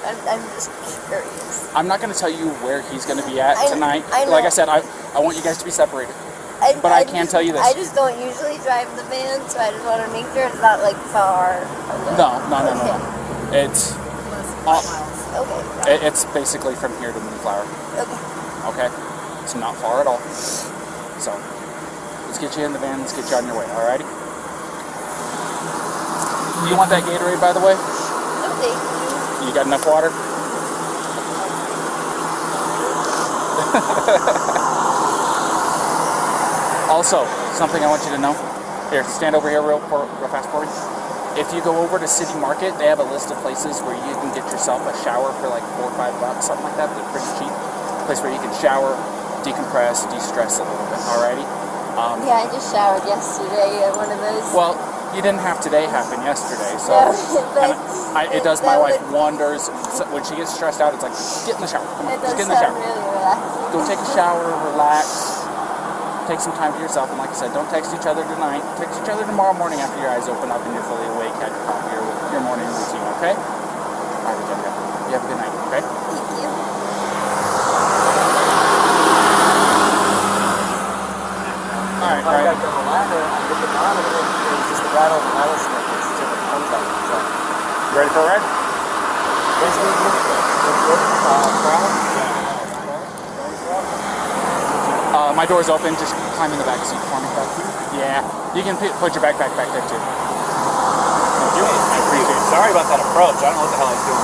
I'm just curious. I'm not going to tell you where he's going to be at tonight. I know. Like I said, I want you guys to be separated. But I can tell you this. I just don't usually drive the van, so I just want to make sure it's not like far away. No. It's Okay. it's basically from here to Moonflower. Okay. Okay? It's not far at all. So, let's get you in the van. Let's get you on your way. Alrighty? You want that Gatorade, by the way? Okay. You got enough water? Also, something I want you to know. Here, stand over here real fast for me. If you go over to City Market, they have a list of places where you can get yourself a shower for like $4 or $5, something like that. They're pretty cheap. A place where you can shower, decompress, de-stress a little bit. Alrighty? Yeah, I just showered yesterday at one of those. Well, you didn't have today happen yesterday, so it does my wife wonders. When she gets stressed out, it's like, get in the shower. Come on, just get in the shower. Really relaxing. Go take a shower, relax, take some time for yourself, and like I said, don't text each other tonight. Text each other tomorrow morning after your eyes open up and you're fully awake, had your coffee, your morning routine, okay? All right, Jessica. You have a good night, okay? Thank you. All right, I got the ladder, I get the bottom, and it was just a rattlesnake. It's just a contact. So, You ready for a ride? My door's open. Just climb in the back seat for me. Yeah, you can put your backpack back there too. Thank you. I appreciate it. Sorry about that approach. I don't know what the hell I was doing.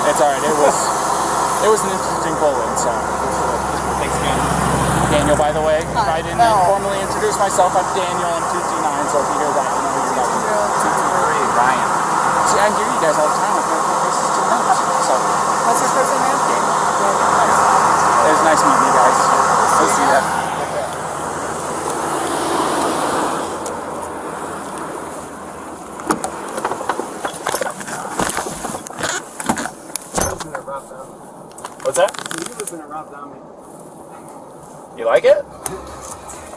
It's all right. It was an interesting pull-in. So, Thanks again. Daniel, by the way, if I didn't No. formally introduce myself, I'm Daniel. I'm 229. So if you hear that, you know who you're talking to. Ryan. See, I hear you guys all the time. I've heard this is too much. So, What's your first name? it was nice meeting you guys. We'll see ya. What's that? You live in a rough down me. You like it?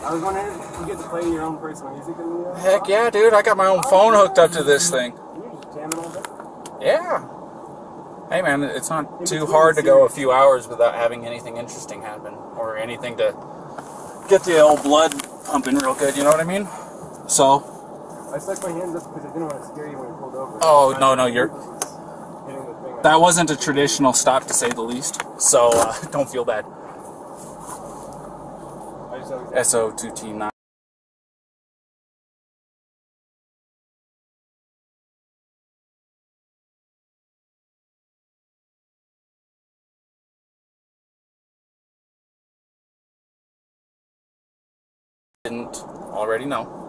I was wondering if you get to play your own personal music in the Heck yeah, dude. I got my own phone hooked up to this thing. You're just jamming all day. Yeah. Hey man, it's not too hard to go a few hours without having anything interesting happen or anything to get the old blood pumping real good, you know what I mean? So. I stuck my hands up because I didn't want to scare you when you pulled over. Oh, no, you're. That wasn't a traditional stop to say the least, so don't feel bad. SO2T9. Didn't already know.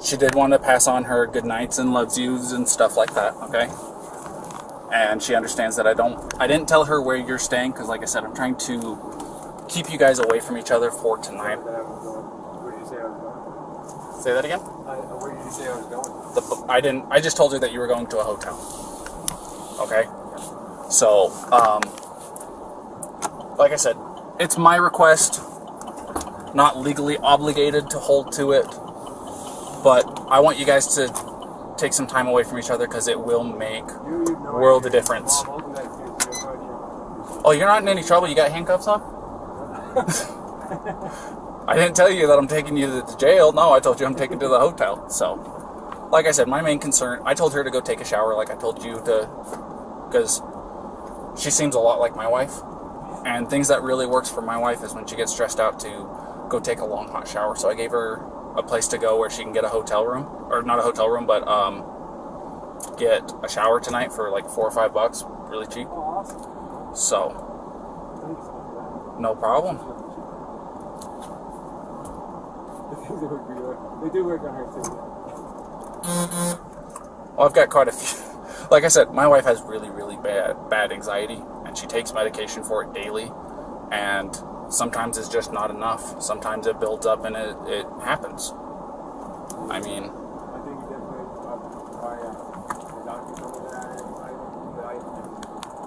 She did want to pass on her good nights and loves yous and stuff like that, okay? And she understands that I didn't tell her where you're staying because, like I said, I'm trying to keep you guys away from each other for tonight. Where did you say I was going? Say that again? Where did you say I was going? I just told her that you were going to a hotel. Okay? So, like I said, it's my request, not legally obligated to hold to it, but I want you guys to take some time away from each other because it will make world of difference. Oh, you're not in any trouble? You got handcuffs on? I didn't tell you that I'm taking you to jail. No, I told you I'm taking you to the hotel. So, like I said, my main concern, I told her to go take a shower like I told you to, because she seems a lot like my wife. And things that really works for my wife is when she gets stressed out to go take a long hot shower. So I gave her a place to go where she can get a hotel room, or not a hotel room, but get a shower tonight for like $4 or $5, really cheap. Oh, awesome. So, no problem. They do work on her too. Well, I've got quite a few. Like I said, my wife has really, really bad anxiety, and she takes medication for it daily, and sometimes it's just not enough. Sometimes it builds up and it happens. I mean, I think definitely my doctor told me that I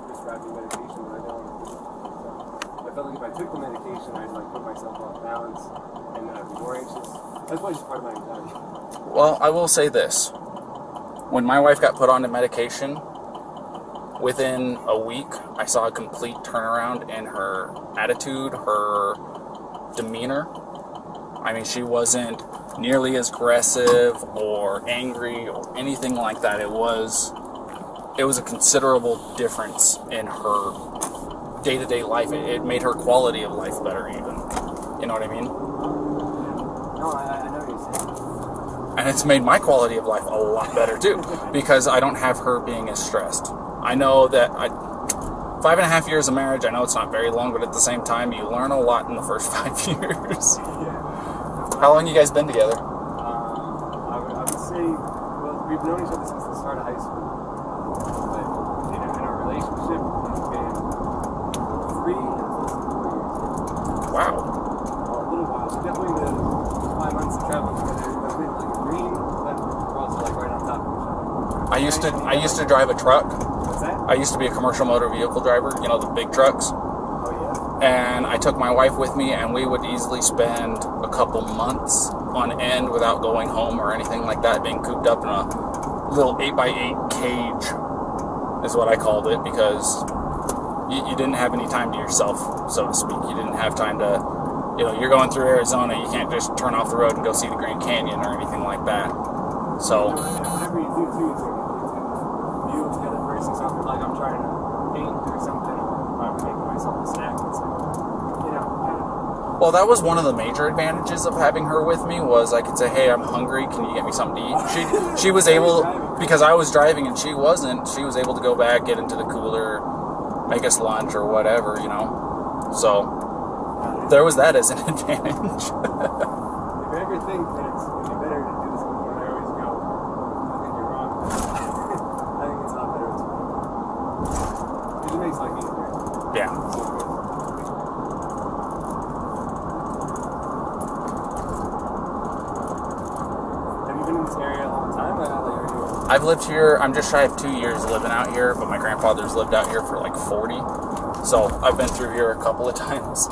prescribed me medication, but I don't. So I felt like if I took the medication, I'd like put myself off balance, and then I'd be more anxious. That's why it's part of my anxiety. well, I will say this. When my wife got put on the medication, within a week, I saw a complete turnaround in her attitude, her demeanor. I mean, she wasn't nearly as aggressive or angry or anything like that. It was a considerable difference in her day-to-day life. It made her quality of life better even. You know what I mean? No, I know what you're saying. And it's made my quality of life a lot better too, because I don't have her being as stressed. I know that 5.5 years of marriage, I know it's not very long, but at the same time, you learn a lot in the first 5 years. Yeah. How long you guys been together? I would say, well, we've known each other since the start of high school. But in our relationship, it's been 3 and close to 4 years. Wow. A little while. So definitely the 5 months of travel together, it's been like a dream, but we're also like right on top of each other. I used to drive a truck. What's that? I used to be a commercial motor vehicle driver, you know, the big trucks. Oh, yeah. And I took my wife with me, and we would easily spend a couple months on end without going home or anything like that, being cooped up in a little 8x8 cage is what I called it, because you didn't have any time to yourself, so to speak. You didn't have time to, you know, you're going through Arizona, you can't just turn off the road and go see the Grand Canyon or anything like that. So, Whatever you do too, it's a view together versus something like I'm trying to paint or something, or I'm making myself a snack. It's like, you know, I don't know. well, that was one of the major advantages of having her with me, was I could say, hey, I'm hungry, can you get me something to eat? She was able, because I was driving and she wasn't, she was able to go back, get into the cooler, make us lunch or whatever, you know. So, there was that as an advantage. If you ever think that it'd be better to do this before, I always go, I think you're wrong. I think it's a lot better with one. It makes life easier. Yeah. So good. Have you been in this area a long time? I've lived here, I'm just shy of 2 years living out here, but my grandfather's lived out here for like 40. So I've been through here a couple of times.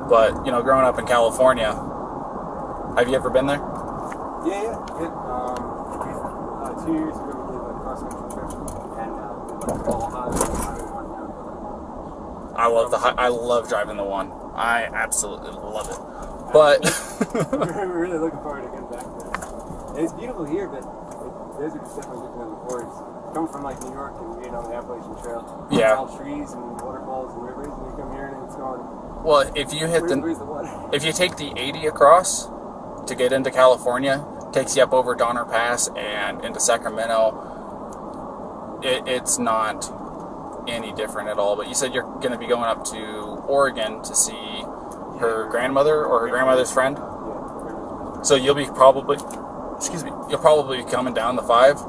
But, you know, growing up in California, have you ever been there? Yeah. 2 years ago, we did a cross-country trip, and we went all highway 1 down. I love driving the one. I absolutely love it. But We're really looking forward to getting back there. And it's beautiful here, but the desert is definitely different than the forest. Coming from like New York and the Appalachian Trail, Yeah. it's all trees and waterfalls and rivers, and you come here and it's going. well, if you hit Where's the water? if you take the 80 across to get into California, takes you up over Donner Pass and into Sacramento. It's not any different at all. But you said you're going to be going up to Oregon to see her grandmother or her grandmother's friend. Yeah. So you'll probably be coming down the 5.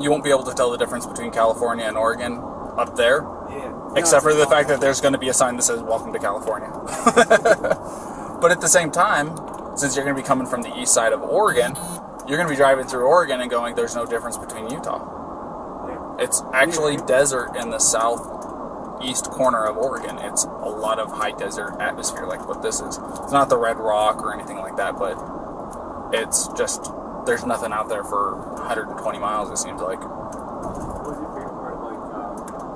You won't be able to tell the difference between California and Oregon up there. Yeah. Except for the fact that there's going to be a sign that says "Welcome to California." But at the same time, since you're going to be coming from the east side of Oregon, you're going to be driving through Oregon and going, there's no difference between Utah. It's actually desert in the southeast corner of Oregon. It's a lot of high desert atmosphere like what this is. It's not the Red Rock or anything like that, but it's just, there's nothing out there for 120 miles, it seems like. What was your favorite part of like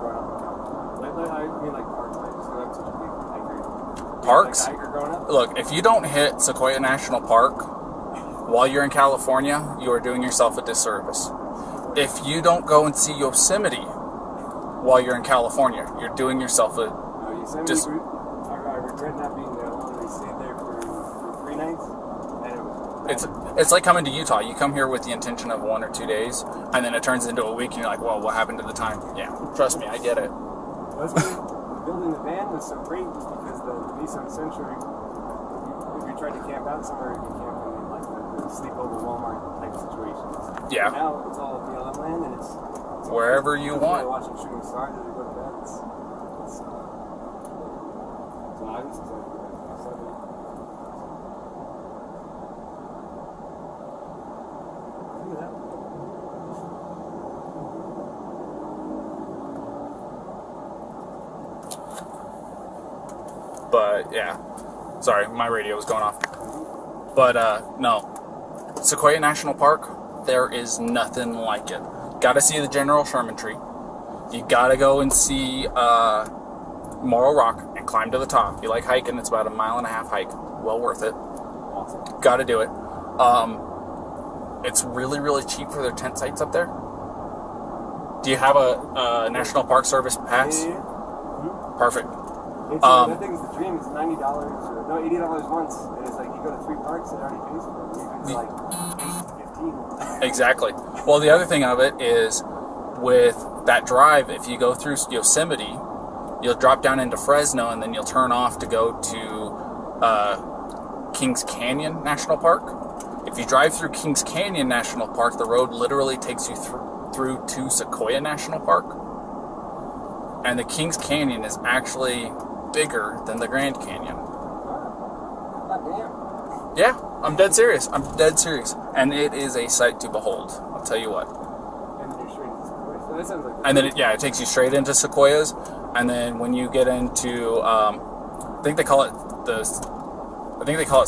growing up in California? I mean like parks. I just I'm such a big hiker. Parks? Like a hiker growing up? Look, if you don't hit Sequoia National Park while you're in California, you are doing yourself a disservice. If you don't go and see Yosemite while you're in California, you're doing yourself a disservice. I regret not being there alone. We stayed there for 3 nights. And It's like coming to Utah. You come here with the intention of 1 or 2 days, and then it turns into a week, and you're like, well, what happened to the time? Yeah, trust me, I get it. That's why building the van was so great, because the Nissan Sentra, if you tried to camp out somewhere, you can camp in like the sleepover Walmart type situations. Yeah. And now it's all BLM land, and it's Wherever you want. Watching shooting stars as we go to bed. It's nice. It's like But yeah, sorry, my radio was going off. But no, Sequoia National Park, there is nothing like it. Gotta see the General Sherman tree. You gotta go and see Morro Rock and climb to the top. If you like hiking, it's about a 1.5 mile hike. Well worth it. awesome. Gotta do it. It's really, really cheap for their tent sites up there. Do you have a National Park Service pass? Yeah. Perfect. It's, that thing's the dream. It's $90 or no, $80 once, and it's like you go to 3 parks, it already pays for it. Even like 8 to 15. Exactly. Well, the other thing of it is, with that drive, if you go through Yosemite, you'll drop down into Fresno, and then you'll turn off to go to Kings Canyon National Park. If you drive through Kings Canyon National Park, the road literally takes you through to Sequoia National Park. And the Kings Canyon is actually bigger than the Grand Canyon. Yeah, I'm dead serious. I'm dead serious. And it is a sight to behold. I'll tell you what. And then it takes you straight into Sequoias. And then when you get into, I think they call it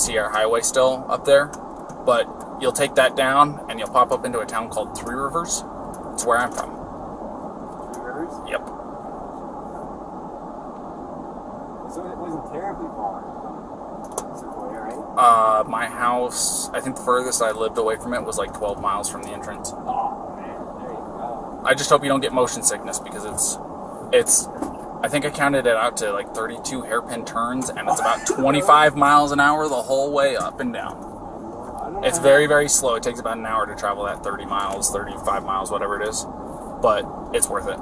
Sierra Highway still up there. But you'll take that down and you'll pop up into a town called Three Rivers. It's where I'm from. Three Rivers? Yep. So it wasn't terribly far from Sequoia, right? My house, I think the furthest I lived away from it was like 12 miles from the entrance. Oh, man. There you go. I just hope you don't get motion sickness, because it's I think I counted it out to like 32 hairpin turns, and it's about 25 miles an hour the whole way up and down. It's very, very slow. It takes about an hour to travel that 30 miles, 35 miles, whatever it is. But it's worth it. I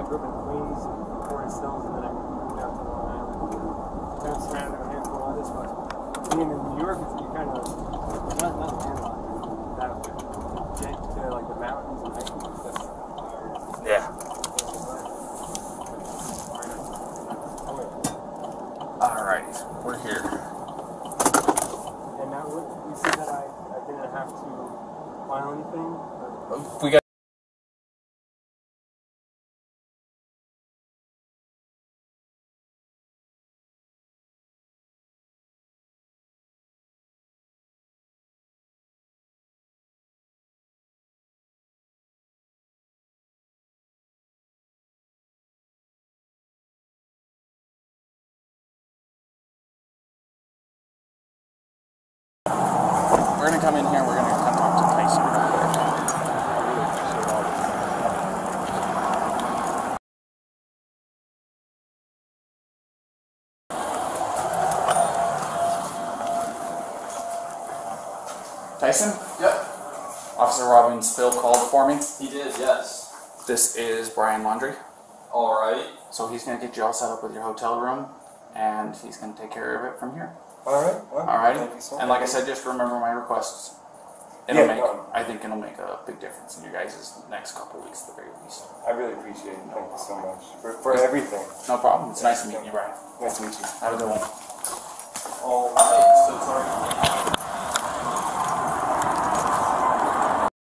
grew up in Queens and Forest Hills, and then I moved out to Long Island. Kind of surrounded with a handful of others, but being in New York, you kind of not landlocked. That get to like the mountains and hiking. Yeah. Alrighty, we're here. And now you see that I didn't have to file anything. We got. We're going to come in here and we're going to come talk to Tyson real quick. Tyson? Yep. Officer Robbins Phil called for me. He did, yes. This is Brian Laundrie. Alright. So he's going to get you all set up with your hotel room, and he's going to take care of it from here. Alright. Well, Alrighty? thank you so much. And like I said, just remember my requests. I think it'll make a big difference in your guys' next couple weeks at the very least. I really appreciate it. Thank you so much for everything. No problem. It's nice to meet you, Brian. Nice to meet you. Have a good one. Alright, so sorry.